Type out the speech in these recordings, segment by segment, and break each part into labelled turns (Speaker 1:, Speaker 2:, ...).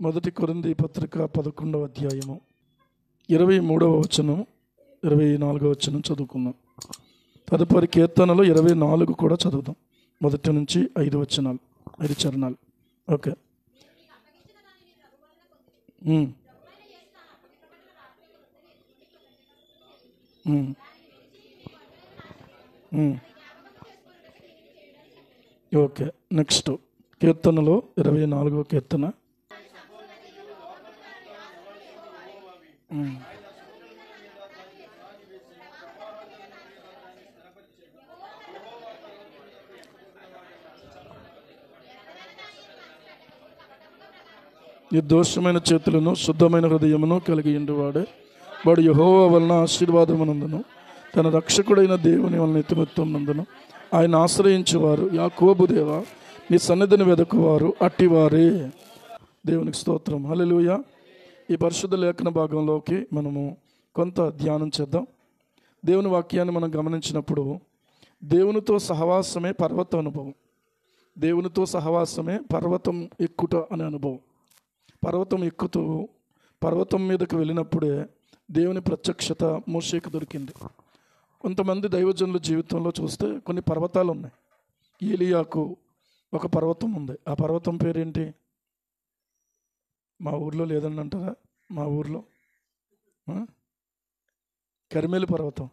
Speaker 1: మొదటి కొరింథీ పత్రిక 11వ అధ్యాయము 23వ వచనం 24వ వచనం చదువుకుందాం. తదుపరి కీర్తనలు 24 కూడా చదువుదాం. మొదటి నుంచి 5 వచనాలు, 5 చరణాలు. ఓకే. ఓకే. నెక్స్ట్ కీర్తనలో 24వ కీర్తన. నిర్దోషమైన చేతులను శుద్ధమైన హృదయమును కలిగి ఉండువాడే వాడు యెహోవా వలన ఆశీర్వాదమునందును తన రక్షకుడైన దేవుని వలన ఎత్తుమెత్తునందును ఆయన ఆశ్రయించేవారు యాకోబు దేవా నీ సన్నిధిని వెదకువారు అట్టివారే. దేవునికి స్తోత్రం. హల్లెలూయా. ఈ పరిశుద్ధ లేఖన భాగంలోకి మనము కొంత ధ్యానం చేద్దాం. దేవుని వాక్యాన్ని మనం గమనించినప్పుడు దేవునితో సహవాసమే పర్వత అనుభవం. దేవునితో సహవాసమే పర్వతం ఎక్కుట అనే అనుభవం. పర్వతం ఎక్కుతూ పర్వతం మీదకు వెళ్ళినప్పుడే దేవుని ప్రత్యక్షత మోషేకు దొరికింది. కొంతమంది దైవజనుల జీవితంలో చూస్తే కొన్ని పర్వతాలు ఉన్నాయి. ఏలియాకు ఒక పర్వతం ఉంది. ఆ పర్వతం పేరేంటి? మా ఊర్లో లేదని అంటారా? మా ఊర్లో కర్మేలు పర్వతం.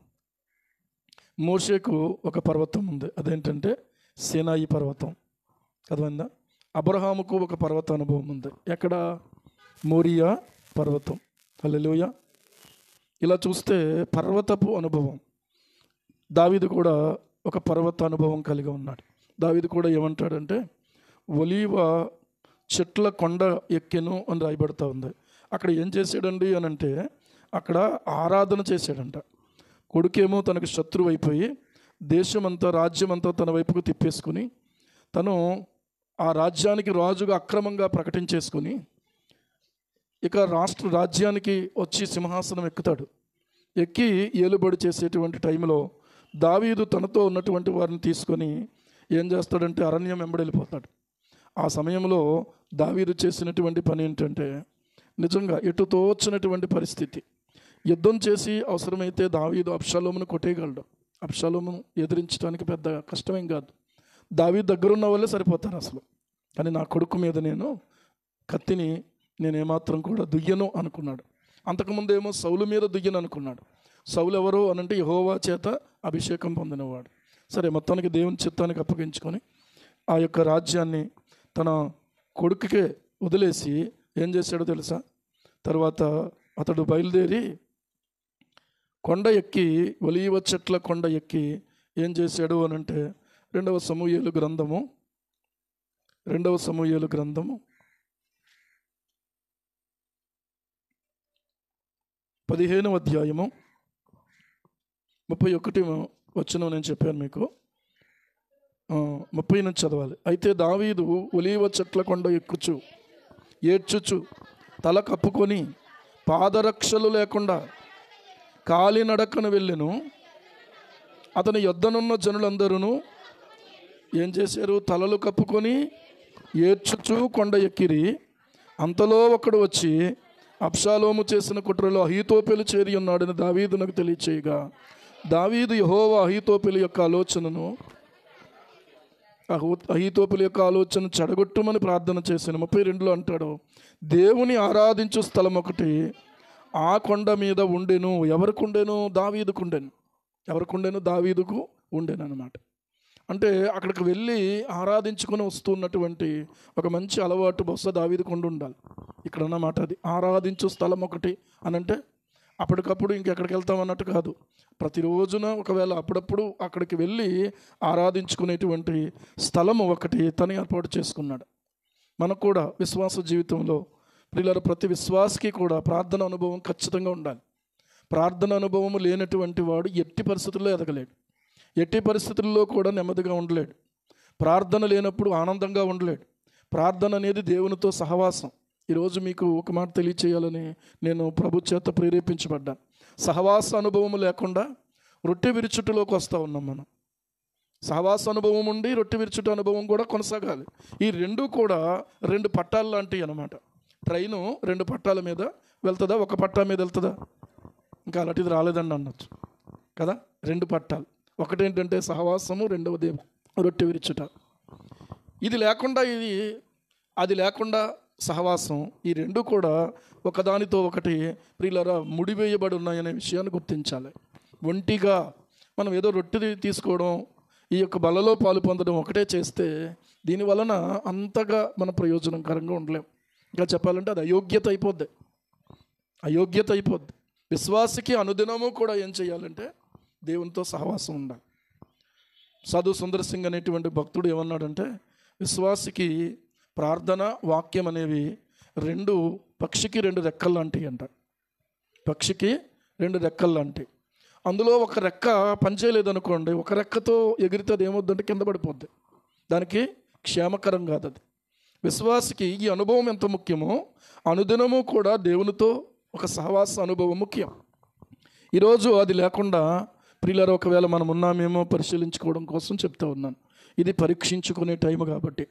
Speaker 1: మోషేకు ఒక పర్వతం ఉంది. అదేంటంటే సీనాయి పర్వతం. అర్థమైందా? అబ్రహాముకు ఒక పర్వత అనుభవం ఉంది. ఎక్కడ? మోరియా పర్వతం. హల్లెలూయా. ఇలా చూస్తే పర్వతపు అనుభవం. దావీదు కూడా ఒక పర్వత అనుభవం కలిగి ఉన్నాడు. దావీదు కూడా ఏమంటాడంటే ఒలీవ చెట్ల కొండ ఎక్కెను అని రాయబడతా ఉంది. అక్కడ ఏం చేశాడండి అని అంటే అక్కడ ఆరాధన చేశాడంట. కొడుకేమో తనకు శత్రువు అయిపోయి దేశమంతా రాజ్యమంతా తన వైపుకు తిప్పేసుకుని తను ఆ రాజ్యానికి రాజుగా అక్రమంగా ప్రకటించేసుకుని ఇక రాజ్యానికి వచ్చి సింహాసనం ఎక్కుతాడు. ఎక్కి ఏలుబడి చేసేటువంటి టైంలో దావీదు తనతో ఉన్నటువంటి వారిని తీసుకొని ఏం చేస్తాడంటే అరణ్యం వెంబడెళ్ళిపోతాడు. ఆ సమయంలో దావీదు చేసినటువంటి పని ఏంటంటే నిజంగా ఎటు తోచినటువంటి పరిస్థితి. యుద్ధం చేసి అవసరమైతే దావీదు అబ్షాలోమును కొట్టేయగలడు. అబ్షాలోమును ఎదిరించడానికి పెద్ద కష్టమేం కాదు. దావీదు దగ్గరున్న వాళ్ళే సరిపోతారు అసలు. కానీ నా కొడుకు మీద నేను కత్తిని నేనేమాత్రం కూడా దుయ్యను అనుకున్నాడు. అంతకుముందేమో సౌలు మీద దుయ్యను అనుకున్నాడు. సౌలు ఎవరు అనంటే యెహోవా చేత అభిషేకం పొందినవాడు. సరే, మొత్తానికి దేవుని చిత్తానికి అప్పగించుకొని ఆ యొక్క రాజ్యాన్ని తన కొడుకుకే వదిలేసి ఏం చేశాడో తెలుసా? తర్వాత అతడు బయలుదేరి కొండ ఎక్కి ఒలీవ చెట్ల కొండ ఎక్కి ఏం చేశాడు అనంటే 2వ సమూయేలు గ్రంథము 15వ అధ్యాయము 31వ వచనం నేను చెప్పాను మీకు. 30 నుంచి చదవాలి. అయితే దావీదు ఒలీవ చెట్ల కొండ ఎక్కుచు ఏడ్చుచు తల కప్పుకొని పాదరక్షలు లేకుండా కాలినడకను వెళ్ళెను. అతని యొద్దనున్న జనులందరూ ఏం చేశారు? తలలు కప్పుకొని ఏడ్చుచు కొండ ఎక్కిరి. అంతలో ఒకడు వచ్చి అబ్షాలోము చేసిన కుట్రలో అహీతోపెలు చేరి ఉన్నాడని దావీదునకు తెలియచేయగా దావీదు యెహోవా అహీతోపెలు యొక్క ఆలోచన చెడగొట్టుమని ప్రార్థన చేశాను. 32లో అంటాడు, దేవుని ఆరాధించు స్థలం ఒకటి ఆ కొండ మీద ఉండెను. ఎవరికి ఉండెను? దావీదుకు ఉండెను. ఎవరికి ఉండెను? దావీదుకు ఉండెను అనమాట. అంటే అక్కడికి వెళ్ళి ఆరాధించుకొని వస్తున్నటువంటి ఒక మంచి అలవాటు బహుశా దావీదుకు ఉండాలి. ఇక్కడ అన్నమాట అది ఆరాధించు స్థలం ఒకటి అనంటే అప్పటికప్పుడు ఇంకెక్కడికి వెళ్తామన్నట్టు కాదు. ప్రతిరోజున ఒకవేళ అప్పుడప్పుడు అక్కడికి వెళ్ళి ఆరాధించుకునేటువంటి స్థలం ఒకటి తను ఏర్పాటు చేసుకున్నాడు. మనకు కూడా విశ్వాస జీవితంలో ప్రియులారా, ప్రతి విశ్వాసకి కూడా ప్రార్థన అనుభవం ఖచ్చితంగా ఉండాలి. ప్రార్థన అనుభవం లేనటువంటి వాడు ఎట్టి పరిస్థితుల్లో ఎదగలేడు. ఎట్టి పరిస్థితుల్లో కూడా నెమ్మదిగా ఉండలేడు. ప్రార్థన లేనప్పుడు ఆనందంగా ఉండలేడు. ప్రార్థన అనేది దేవునితో సహవాసం. ఈరోజు మీకు ఒక మాట తెలియచేయాలని నేను ప్రభు చేత ప్రేరేపించబడ్డాను. సహవాస అనుభవం లేకుండా రొట్టె విరుచుటలోకి వస్తూ ఉన్నాం మనం. సహవాస అనుభవం ఉండి రొట్టె విరుచుట అనుభవం కూడా కొనసాగాలి. ఈ రెండు కూడా 2 పట్టాలు లాంటివి అన్నమాట. ట్రైను 2 పట్టాల మీద వెళ్తుందా, ఒక పట్టా మీద వెళ్తుందా? ఇంకా అలాంటిది రాలేదండి అనొచ్చు కదా. 2 పట్టాలు, ఒకటేంటంటే సహవాసము, రెండవది రొట్టె విరుచుట. ఇది లేకుండా ఇది, అది లేకుండా సహవాసం, ఈ రెండు కూడా ఒకదానితో ఒకటి ప్రియులారా ముడివేయబడి ఉన్నాయనే విషయాన్ని గుర్తించాలి. ఒంటిగా మనం ఏదో రొట్టె తీసుకోవడం, ఈ యొక్క బలలో పాలు పొందడం ఒకటే చేస్తే దీని వలన అంతగా మన ప్రయోజనకరంగా ఉండలేం. ఇంకా చెప్పాలంటే అది అయోగ్యత అయిపోద్ది. విశ్వాసికి అనుదినము కూడా ఏం చేయాలంటే దేవునితో సహవాసం ఉండాలి. సాధు సుందర్ సింగ్ అనేటువంటి భక్తుడు ఏమన్నాడంటే, విశ్వాసికి ప్రార్థన, వాక్యం అనేవి పక్షికి 2 రెక్కలు లాంటివి అంట. పక్షికి 2 రెక్కలు లాంటివి. అందులో ఒక రెక్క పనిచేయలేదనుకోండి, ఒక రెక్కతో ఎగిరితే అది ఏమవుద్దంటే కింద పడిపోద్ది. దానికి క్షేమకరం కాదు అది. విశ్వాసికి ఈ అనుభవం ఎంత ముఖ్యమో అనుదినము కూడా దేవునితో ఒక సహవాస అనుభవం ముఖ్యం. ఈరోజు అది లేకుండా ప్రియులారా ఒకవేళ మనం ఉన్నామేమో పరిశీలించుకోవడం కోసం చెప్తా ఉన్నాను. ఇది పరీక్షించుకునే టైం కాబట్టి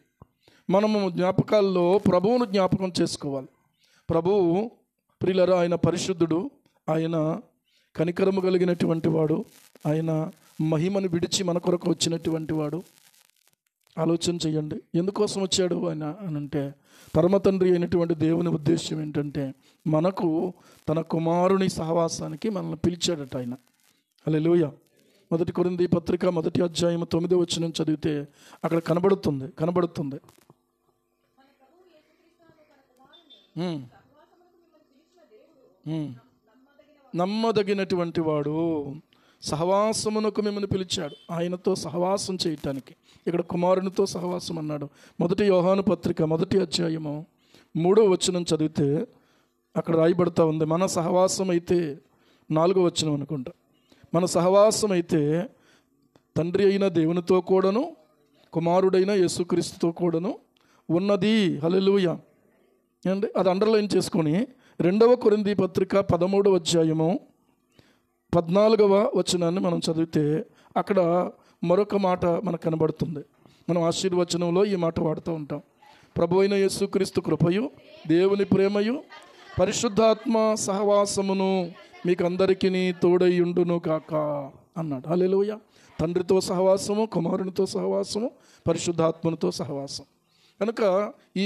Speaker 1: మనము జ్ఞాపకాల్లో ప్రభువును జ్ఞాపకం చేసుకోవాలి. ప్రభువు ప్రియులారా ఆయన పరిశుద్ధుడు, ఆయన కనికరము కలిగినటువంటి వాడు, ఆయన మహిమను విడిచి మన కొరకు వచ్చినటువంటి వాడు. ఆలోచన చేయండి, ఎందుకోసం వచ్చాడు ఆయన అనంటే, పరమతండ్రి అయినటువంటి దేవుని ఉద్దేశం ఏంటంటే మనకు తన కుమారుని సహవాసానికి మనల్ని పిలిచాడట ఆయన. హల్లెలూయా. 1 కొరింథీ పత్రిక 1వ అధ్యాయం 9వ వచనం చదివితే అక్కడ కనబడుతుంది. నమ్మదగినటువంటి వాడు, సహవాసమునకు మిమ్మల్ని పిలిచాడు, ఆయనతో సహవాసం చేయటానికి. ఇక్కడ కుమారునితో సహవాసం అన్నాడు. 1 యోహాను పత్రిక 1వ అధ్యాయము 3వ వచనం చదివితే అక్కడ రాయబడతా ఉంది, మన సహవాసం అయితే 4వ వచనం అనుకుంటా, మన సహవాసం అయితే తండ్రి అయిన దేవునితో కూడాను కుమారుడైన యేసుక్రీస్తుతో కూడాను ఉన్నది. హల్లెలూయా అండి. అది అండర్లైన్ చేసుకొని 2వ కొరింథీ పత్రిక 13వ అధ్యాయము 14వ వచనాన్ని మనం చదివితే అక్కడ మరొక మాట మనకు కనబడుతుంది. మనం ఆశీర్వచనంలో ఈ మాట వాడుతూ ఉంటాం, ప్రభు అయిన యేసుక్రీస్తు కృపయు, దేవుని ప్రేమయు, పరిశుద్ధాత్మ సహవాసమును మీకు అందరికీ తోడైయుండును కాక అన్నాడు. హల్లెలూయా. తండ్రితో సహవాసము, కుమారునితో సహవాసము, పరిశుద్ధాత్మనితో సహవాసం. కనుక ఈ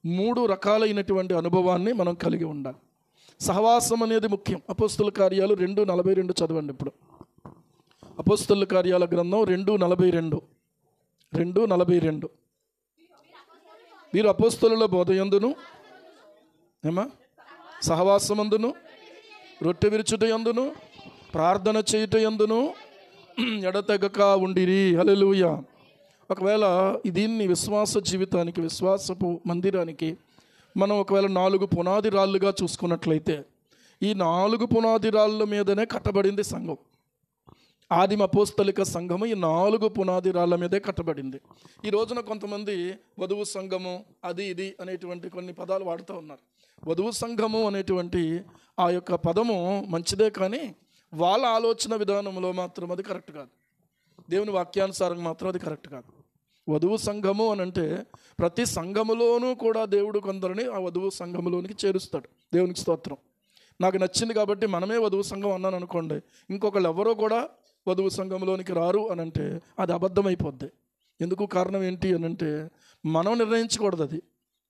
Speaker 1: 3 రకాలైనటువంటి అనుభవాన్ని మనం కలిగి ఉండాలి. సహవాసం అనేది ముఖ్యం. అపోస్తల కార్యాలు 2:42 చదవండి. ఇప్పుడు అపోస్తల కార్యాల గ్రంథం 2:42. వీరు అపోస్తలుల బోధయందును సహవాసమందును రొట్టె విరుచుట యందును ప్రార్థన చేయుట యందును ఎడతెగక ఉండిరి. హల్లెలూయా. ఒకవేళ దీన్ని విశ్వాస జీవితానికి, విశ్వాసపు మందిరానికి మనం ఒకవేళ 4 పునాది రాళ్ళుగా చూసుకున్నట్లయితే, ఈ 4 పునాది రాళ్ళ మీదనే కట్టబడింది సంఘం. ఆదిమ అపోస్తలిక సంఘము ఈ 4 పునాది రాళ్ళ మీదే కట్టబడింది. ఈ రోజున కొంతమంది వధువు సంఘము అది ఇది అనేటువంటి కొన్ని పదాలు వాడుతూ ఉన్నారు. వధువు సంఘము అనేటువంటి ఆ యొక్క పదము మంచిదే, కానీ వాళ్ళ ఆలోచన విధానంలో మాత్రం అది కరెక్ట్ కాదు. దేవుని వాక్యానుసారం మాత్రం అది కరెక్ట్ కాదు. వధువు సంఘము అని అంటే ప్రతి సంఘములోనూ కూడా దేవుడు కొందరిని ఆ వధువు సంఘములోనికి చేరుస్తాడు. దేవునికి స్తోత్రం. నాకు నచ్చింది కాబట్టి మనమే వధువు సంఘం అన్నాను అనుకోండి, ఇంకొకళ్ళు ఎవరో కూడా వధువు సంఘంలోనికి రారు అని అంటే అది అబద్ధమైపోద్ది. ఎందుకు? కారణం ఏంటి అని అంటే మనం నిర్ణయించకూడదు, అది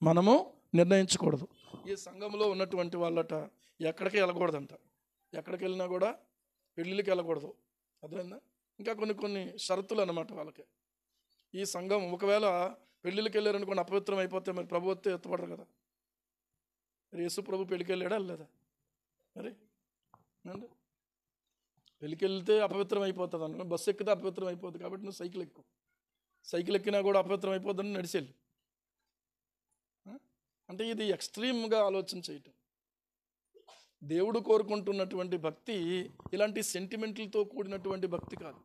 Speaker 1: మనము నిర్ణయించకూడదు. ఈ సంఘంలో ఉన్నటువంటి వాళ్ళట ఎక్కడికి వెళ్ళకూడదంట, ఎక్కడికి వెళ్ళినా కూడా పెళ్ళిళ్ళకి వెళ్ళకూడదు. అర్థమైందా? ఇంకా కొన్ని షరతులు అన్నమాట వాళ్ళకి. ఈ సంఘం ఒకవేళ పెళ్ళిళ్ళకి వెళ్ళారనుకోండి, అపవిత్రం అయిపోతే మరి ప్రభు వస్తే ఎత్తపడరు కదా. మరి యేసు ప్రభు పెళ్ళికి వెళ్ళాడా వెళ్ళలేదా? మరి అంటే పెళ్ళికి వెళ్తే అపవిత్రం అయిపోతుంది అనుకో, బస్సు ఎక్కితే అపవిత్రం అయిపోతుంది కాబట్టి నువ్వు సైకిల్ ఎక్కువ, సైకిల్ ఎక్కినా కూడా అపవిత్రం అయిపోద్దని నడిచెళ్ళు. అంటే ఇది ఎక్స్ట్రీమ్గా ఆలోచన చేయటం. దేవుడు కోరుకుంటున్నటువంటి భక్తి ఇలాంటి సెంటిమెంట్లతో కూడినటువంటి భక్తి కాదు.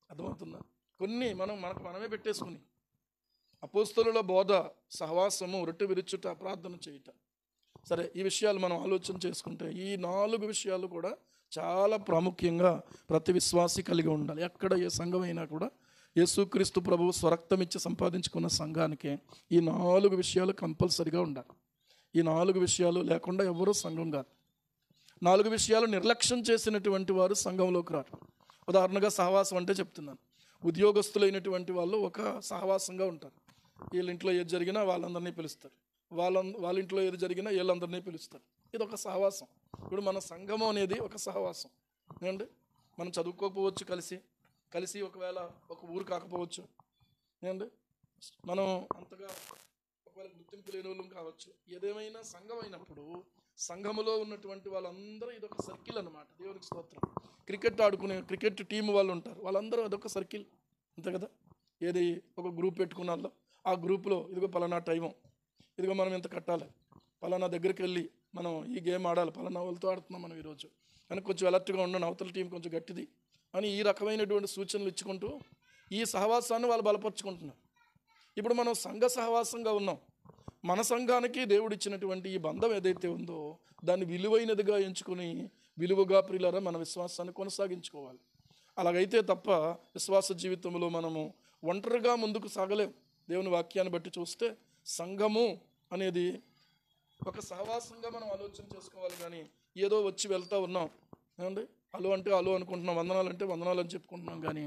Speaker 1: అర్థమవుతుందా? కొన్ని మనమే పెట్టేసుకుని అపోస్తలుల బోధ, సహవాసము, రొట్టె విరుచుట, ప్రార్థన చేయుట. సరే, ఈ విషయాలు మనం ఆలోచన చేసుకుంటే ఈ 4 విషయాలు కూడా చాలా ప్రాముఖ్యంగా ప్రతి విశ్వాసి కలిగి ఉండాలి. ఎక్కడ ఏ సంఘం అయినా కూడా యేసుక్రీస్తు ప్రభువు స్వరక్తం ఇచ్చి సంపాదించుకున్న సంఘానికి ఈ 4 విషయాలు కంపల్సరిగా ఉండాలి. ఈ 4 విషయాలు లేకుండా ఎవరూ సంఘం కాదు. 4 విషయాలు నిర్లక్ష్యం చేసినటువంటి వారు సంఘంలోకి రారు. ఉదాహరణగా సహవాసం అంటే చెప్తున్నాను. ఉద్యోగస్తులైనటువంటి వాళ్ళు ఒక సహవాసంగా ఉంటారు. వీళ్ళ ఇంట్లో ఏది జరిగినా వాళ్ళందరినీ పిలుస్తారు, వాళ్ళ ఇంట్లో ఏది జరిగినా వీళ్ళందరినీ పిలుస్తారు. ఇది ఒక సహవాసం. ఇప్పుడు మన సంఘము అనేది ఒక సహవాసం ఏమండి. మనం చదువుకోకపోవచ్చు, కలిసి ఒకవేళ ఒక ఊరు కాకపోవచ్చు ఏమండి, మనం అంతగా ఒకవేళ గుర్తింపు లేని వాళ్ళం కావచ్చు. ఏదేమైనా సంఘం అయినప్పుడు సంఘములో ఉన్నటువంటి వాళ్ళందరూ ఇదొక సర్కిల్ అన్నమాట. దేవునికి స్తోత్రం. క్రికెట్ టీం వాళ్ళు ఉంటారు, వాళ్ళందరూ అదొక సర్కిల్, అంతే కదా. ఏది ఒక గ్రూప్ పెట్టుకున్నాలో ఆ గ్రూప్లో ఇదిగో పలానా టైము, ఇదిగో మనం ఎంత కట్టాలి, పలానా దగ్గరికి వెళ్ళి మనం ఈ గేమ్ ఆడాలి, పలానా వాళ్ళతో ఆడుతున్నాం మనం ఈరోజు, కానీ కొంచెం అలర్ట్గా ఉండండి, అవతల టీం కొంచెం గట్టిది అని ఈ రకమైనటువంటి సూచనలు ఇచ్చుకుంటూ ఈ సహవాసాన్ని వాళ్ళు బలపరుచుకుంటున్నారు. ఇప్పుడు మనం సంఘ సహవాసంగా ఉన్నాం. మన సంఘానికి దేవుడు ఇచ్చినటువంటి ఈ బంధం ఏదైతే ఉందో దాన్ని విలువైనదిగా ఎంచుకుని విలువగా ప్రియులారా మన విశ్వాసాన్ని కొనసాగించుకోవాలి. అలాగైతే తప్ప విశ్వాస జీవితంలో మనము ఒంటరిగా ముందుకు సాగలేం. దేవుని వాక్యాన్ని బట్టి చూస్తే సంఘము అనేది ఒక సహవాసంగా మనం ఆలోచన చేసుకోవాలి. కానీ ఏదో వచ్చి వెళ్తూ ఉన్నాం ఏమండి, అలో అంటే అలో అనుకుంటున్నాం, వందనాలు అంటే వందనాలు అని చెప్పుకుంటున్నాం, కానీ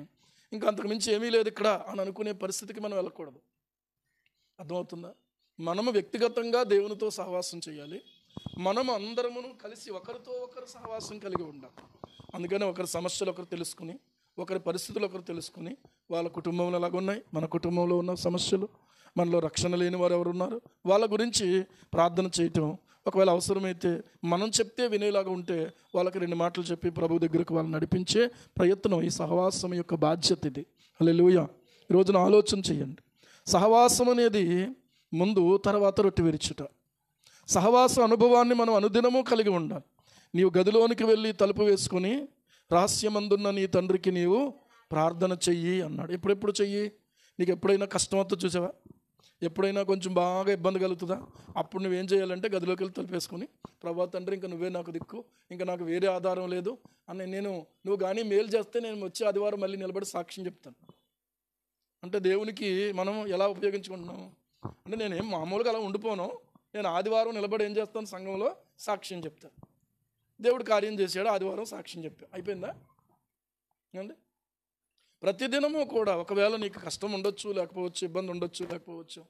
Speaker 1: ఇంకా అంతకుమించి ఏమీ లేదు ఇక్కడ అని అనుకునే పరిస్థితికి మనం వెళ్ళకూడదు. అర్థమవుతుందా? మనము వ్యక్తిగతంగా దేవునితో సహవాసం చేయాలి. మనము అందరమును కలిసి ఒకరితో ఒకరు సహవాసం కలిగి ఉండాలి. అందుకని ఒకరి సమస్యలు ఒకరు తెలుసుకుని, ఒకరి పరిస్థితులు ఒకరు తెలుసుకుని, వాళ్ళ కుటుంబంలో ఎలాగున్నాయి, మన కుటుంబంలో ఉన్న సమస్యలు, మనలో రక్షణ లేని వారు ఎవరున్నారు, వాళ్ళ గురించి ప్రార్థన చేయటం, ఒకవేళ అవసరమైతే మనం చెప్తే వినేలాగా ఉంటే వాళ్ళకి 2 మాటలు చెప్పి ప్రభు దగ్గరకు వాళ్ళని నడిపించే ప్రయత్నం ఈ సహవాసం యొక్క బాధ్యత. ఇది హల్లెలూయా. ఈ రోజున ఆలోచన చేయండి. సహవాసం అనేది ముందు, తర్వాత రొట్టె విరుచుట. సహవాస అనుభవాన్ని మనం అనుదినము కలిగి ఉండాలి. నీవు గదిలోనికి వెళ్ళి తలుపు వేసుకొని రహస్యమందున్న నీ తండ్రికి నీవు ప్రార్థన చెయ్యి అన్నాడు. ఎప్పుడెప్పుడు చెయ్యి? నీకు ఎప్పుడైనా కష్టం వస్తుందో చూసావా, ఎప్పుడైనా కొంచెం బాగా ఇబ్బంది కలుగుతుందా, అప్పుడు నువ్వేం చేయాలంటే గదిలోకి వెళ్ళి తలుపు వేసుకొని, ప్రభా తండ్రి ఇంకా నువ్వే నాకు దిక్కు, ఇంకా నాకు వేరే ఆధారం లేదు అని నువ్వు కానీ మేలు చేస్తే నేను వచ్చే ఆదివారం మళ్ళీ నిలబడి సాక్ష్యం చెప్తాను. అంటే దేవునికి మనం ఎలా ఉపయోగించుకుంటున్నాం అంటే, నేనేం మామూలుగా అలా ఉండిపోను, నేను ఆదివారం నిలబడి ఏం చేస్తాను, సంఘంలో సాక్ష్యం చెప్తాను. దేవుడు కార్యం చేశాడు, ఆదివారం సాక్ష్యం చెప్పా, అయిపోయిందా అండి? ప్రతిదినము కూడా ఒకవేళ నీకు కష్టం ఉండొచ్చు, లేకపోవచ్చు, ఇబ్బంది ఉండొచ్చు, లేకపోవచ్చు,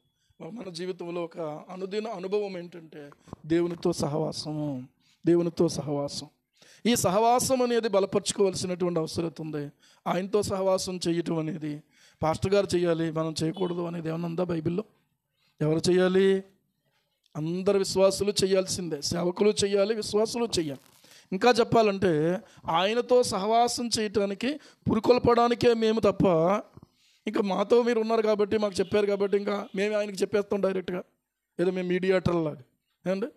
Speaker 1: మన జీవితంలో ఒక అనుదిన అనుభవం ఏంటంటే దేవునితో సహవాసం. ఈ సహవాసం అనేది బలపరుచుకోవాల్సినటువంటి అవసరం ఉంది. ఆయనతో సహవాసం చేయటం అనేది పాస్టర్ గారు చేయాలి, మనం చేయకూడదు అనేది ఏమన్నా ఉందా బైబిల్లో? ఎవరు చేయాలి? అందరు విశ్వాసులు చేయాల్సిందే. సేవకులు చేయాలి, విశ్వాసులు చేయాలి. ఇంకా చెప్పాలంటే ఆయనతో సహవాసం చేయటానికి పురుకొల్పడానికే మేము తప్ప, ఇంకా మాతో మీరు ఉన్నారు కాబట్టి, మాకు చెప్పారు కాబట్టి ఇంకా మేము ఆయనకి చెప్పేస్తాం డైరెక్ట్గా, ఏదో మేము మీడియేటర్లాగా ఏమండి.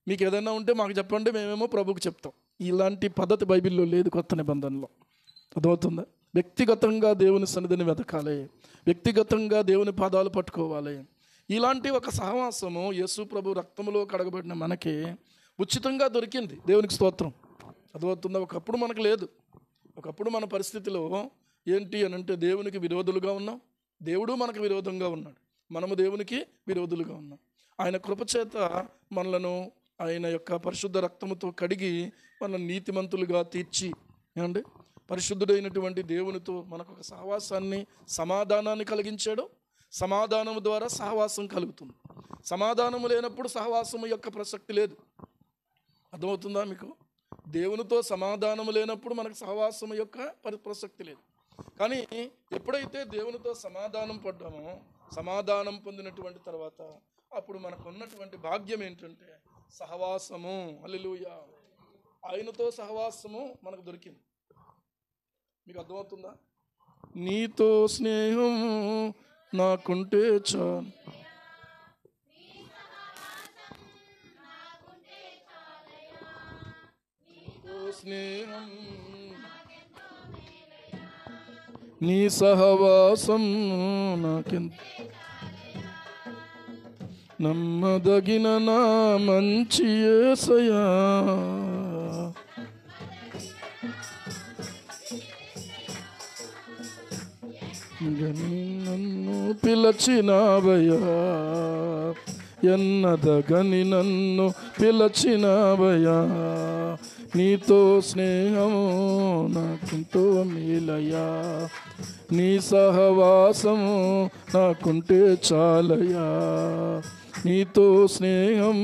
Speaker 1: మీకు ఏదైనా ఉంటే మాకు చెప్పండి, మేమేమో ప్రభుకి చెప్తాం. ఇలాంటి పద్ధతి బైబిల్లో లేదు, కొత్త నిబంధనలో. అర్థమవుతుందా? వ్యక్తిగతంగా దేవుని సన్నిధిని వెతకాలి, వ్యక్తిగతంగా దేవుని పాదాలు పట్టుకోవాలి. ఇలాంటి ఒక సహవాసము యేసు ప్రభు రక్తములో కడగబడిన మనకి ఉచితంగా దొరికింది. దేవునికి స్తోత్రం. అర్థమవుతుందా? ఒకప్పుడు మనకు లేదు. ఒకప్పుడు మన పరిస్థితిలో ఏంటి అని అంటే దేవునికి విరోధులుగా ఉన్నాం, దేవుడు మనకు విరోధంగా ఉన్నాడు, మనము దేవునికి విరోధులుగా ఉన్నాం. ఆయన కృపచేత మనలను ఆయన యొక్క పరిశుద్ధ రక్తముతో కడిగి మనల్ని నీతిమంతులుగా తీర్చి ఏమండి పరిశుద్ధుడైనటువంటి దేవునితో మనకు ఒక సహవాసాన్ని, సమాధానాన్ని కలిగించాడు. సమాధానము ద్వారా సహవాసం కలుగుతుంది. సమాధానము లేనప్పుడు సహవాసము యొక్క ప్రసక్తి లేదు. అర్థమవుతుందా మీకు? దేవునితో సమాధానము లేనప్పుడు మనకు సహవాసము యొక్క ప్రసక్తి లేదు. కానీ ఎప్పుడైతే దేవునితో సమాధానం పడ్డామో, సమాధానం పొందినటువంటి తర్వాత అప్పుడు మనకు ఉన్నటువంటి భాగ్యం ఏంటంటే సహవాసము. హల్లెలూయా. ఆయనతో సహవాసము మనకు దొరికింది. మీకు అర్థమవుతుందా? నీతో స్నేహం నాకుంటే చాలు, స్నేహం నీ సహవాసం నాకెంత నమ్మదగిన నా మంచి యేసయ్యా. నన్ను పిలచినావయ్యా, ఎన్నదగని నన్ను పిలచినవయ్యా, నీతో స్నేహము నాకెంతో మేలయ్యా, నీ సహవాసము నాకుంటే చాలయ్యా, నీతో స్నేహం.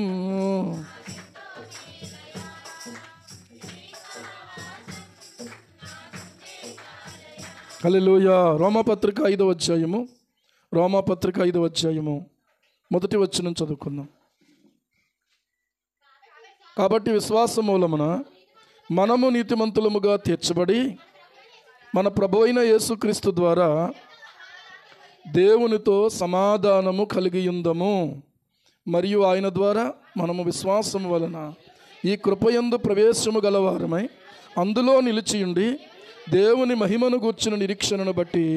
Speaker 1: హల్లెలూయా. రోమాపత్రిక 5వ అధ్యాయము, రోమాపత్రిక 5వ అధ్యాయము మొదటి వచనం చదువుకుందాం. కాబట్టి విశ్వాస మూలమున మనము నీతిమంతులముగా తీర్చబడి మన ప్రభువైన యేసుక్రీస్తు ద్వారా దేవునితో సమాధానము కలిగి ఉందము. మరియు ఆయన ద్వారా మనము విశ్వాసము వలన ఈ కృపయందు ప్రవేశము గలవారమై అందులో నిలిచియుండి దేవుని మహిమను గూర్చిన నిరీక్షణను బట్టి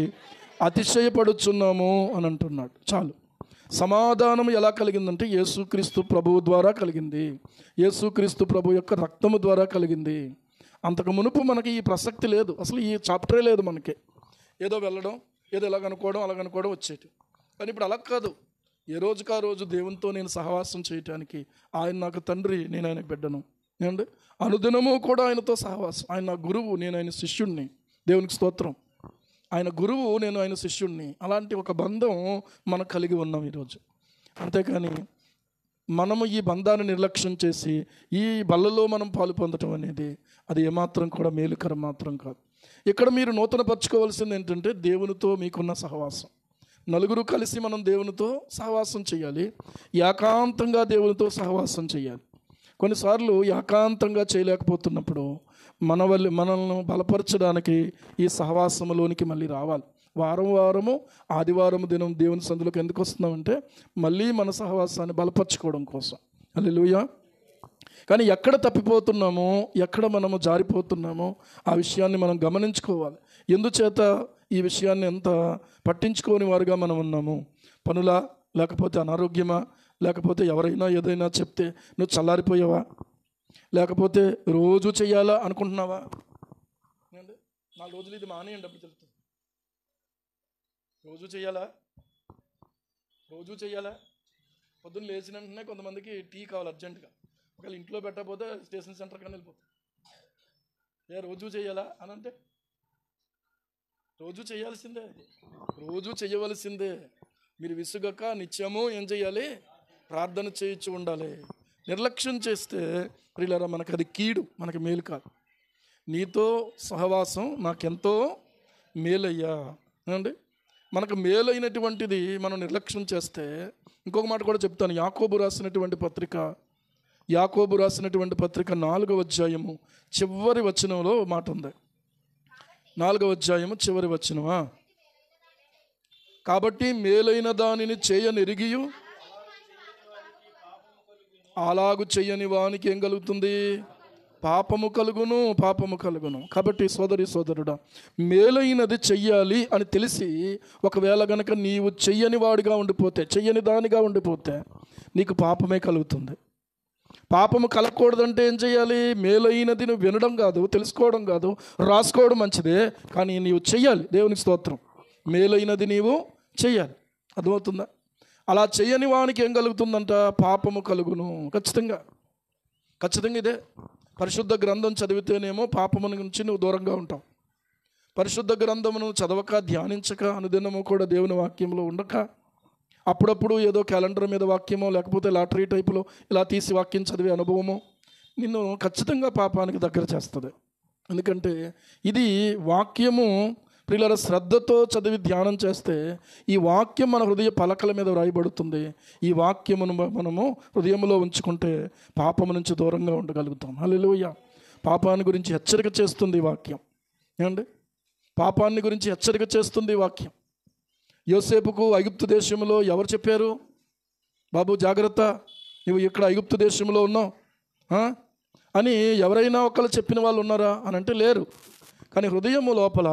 Speaker 1: అతిశయపడుచున్నాము అని అంటున్నాడు. చాలు. సమాధానం ఎలా కలిగిందంటే యేసుక్రీస్తు ప్రభువు ద్వారా కలిగింది, యేసుక్రీస్తు ప్రభు యొక్క రక్తము ద్వారా కలిగింది. అంతకు మునుపు మనకి ఈ ప్రసక్తి లేదు, అసలు ఈ చాప్టరే లేదు మనకి. ఏదో వెళ్ళడం, ఏదో ఎలాగనుకోవడం అలాగనుకోవడం వచ్చేటి. కానీ ఇప్పుడు అలా కాదు. ఏ రోజుకు ఆ రోజు దేవునితో నేను సహవాసం చేయటానికి, ఆయన నాకు తండ్రి, నేను ఆయనకు బిడ్డను, ఏమండి అనుదినము కూడా ఆయనతో సహవాసం. ఆయన నా గురువు, నేను ఆయన శిష్యుణ్ణి. దేవునికి స్తోత్రం. ఆయన గురువు, నేను ఆయన శిష్యుణ్ణి. అలాంటి ఒక బంధం మనం కలిగి ఉన్నాం ఈరోజు. అంతేకాని మనము ఈ బంధాన్ని నిర్లక్ష్యం చేసి ఈ బల్లలో మనం పాలు పొందటం అనేది అది ఏమాత్రం కూడా మేలుకరం మాత్రం కాదు. ఇక్కడ మీరు నూతనపరచుకోవాల్సింది ఏంటంటే దేవునితో మీకున్న సహవాసం. నలుగురు కలిసి మనం దేవునితో సహవాసం చేయాలి, ఏకాంతంగా దేవునితో సహవాసం చేయాలి. కొన్నిసార్లు ఏకాంతంగా చేయలేకపోతున్నప్పుడు మనల్ని బలపరచడానికి ఈ సహవాసంలోనికి మళ్ళీ రావాలి. వారము ఆదివారము దినం దేవుని సందులోకి ఎందుకు వస్తున్నామంటే మళ్ళీ మన సహవాసాన్ని బలపరచుకోవడం కోసం. హల్లెలూయా. కానీ ఎక్కడ తప్పిపోతున్నామో, ఎక్కడ మనము జారిపోతున్నామో ఆ విషయాన్ని మనం గమనించుకోవాలి. ఎందుచేత ఈ విషయాన్ని ఎంత పట్టించుకోని వారుగా మనం ఉన్నాము? పనులా, లేకపోతే అనారోగ్యమా, లేకపోతే ఎవరైనా ఏదైనా చెప్తే నువ్వు చల్లారిపోయావా, లేకపోతే రోజు చెయ్యాలా అనుకుంటున్నావా? 4 రోజులు ఇది మానేయండి, అప్పుడు తెలుస్తుంది. రోజు చెయ్యాలా? పొద్దున్న లేచిన వెంటనే కొంతమందికి టీ కావాలి అర్జెంటుగా. ఒకవేళ ఇంట్లో పెట్టకపోతే స్టేషన్ సెంటర్ కానీ వెళ్ళిపోతుంది. రోజు చెయ్యాలా అని అంటే రోజు చేయాల్సిందే, రోజు చేయవలసిందే. మీరు విసుగక నిత్యము ఏం చేయాలి? ప్రార్థన చేయించి ఉండాలి. నిర్లక్ష్యం చేస్తే ప్రియులారా మనకు అది కీడు, మనకి మేలు కాదు. నీతో సహవాసం నాకెంతో మేలయ్యా అండి. మనకు మేలైనటువంటిది మనం నిర్లక్ష్యం చేస్తే, ఇంకొక మాట కూడా చెప్తాను. యాకోబు రాసినటువంటి పత్రిక 4వ అధ్యాయము చివరి వచనంలో మాట ఉంది. 4వ అధ్యాయము చివరి వచనమా? కాబట్టి మేలైన దానిని చేయనెరిగియు అలాగు చెయ్యని వానికి ఏం కలుగుతుంది? పాపము కలుగును. కాబట్టి సోదరుడా, మేలైనది చెయ్యాలి అని తెలిసి ఒకవేళ గనక నీవు చెయ్యని వాడిగా ఉండిపోతే, చెయ్యని దానిగా ఉండిపోతే నీకు పాపమే కలుగుతుంది. పాపము కలగకూడదంటే ఏం చేయాలి? మేలైనది నువ్వు వినడం కాదు, తెలుసుకోవడం కాదు, రాసుకోవడం మంచిదే, కానీ నీవు చెయ్యాలి. దేవునికి స్తోత్రం. మేలైనది నీవు చెయ్యాలి. అర్థమవుతుందా? అలా చెయ్యని వానికి ఏం కలుగుతుందంట? పాపము కలుగును. ఖచ్చితంగా ఇదే. పరిశుద్ధ గ్రంథం చదివితేనేమో పాపము నుంచి నువ్వు దూరంగా ఉంటావు. పరిశుద్ధ గ్రంథమును చదవక, ధ్యానించక, అనుదినము కూడా దేవుని వాక్యంలో ఉండక, అప్పుడప్పుడు ఏదో క్యాలెండర్ మీద వాక్యమో లేకపోతే లాటరీ టైపులో ఇలా తీసి వాక్యం చదివే అనుభవమో నిన్ను ఖచ్చితంగా పాపానికి దగ్గర చేస్తుంది. ఎందుకంటే ఇది వాక్యము ప్రియులారా శ్రద్ధతో చదివి ధ్యానం చేస్తే ఈ వాక్యం మన హృదయ పలకల మీద వ్రాయబడుతుంది. ఈ వాక్యమును మనము హృదయంలో ఉంచుకుంటే పాపము నుంచి దూరంగా ఉండగలుగుతాం. హల్లెలూయా. పాపాన్ని గురించి హెచ్చరిక చేస్తుంది ఈ వాక్యం. ఏమండి? పాపాన్ని గురించి హెచ్చరిక చేస్తుంది ఈ వాక్యం. యోసేపుకు ఐగుప్తు దేశంలో ఎవరు చెప్పారు? బాబు జాగ్రత్త, నువ్వు ఇక్కడ ఐగుప్తు దేశంలో ఉన్నావు అని ఎవరైనా ఒకళ్ళు చెప్పిన వాళ్ళు ఉన్నారా అని అంటే లేరు. కానీ హృదయము లోపల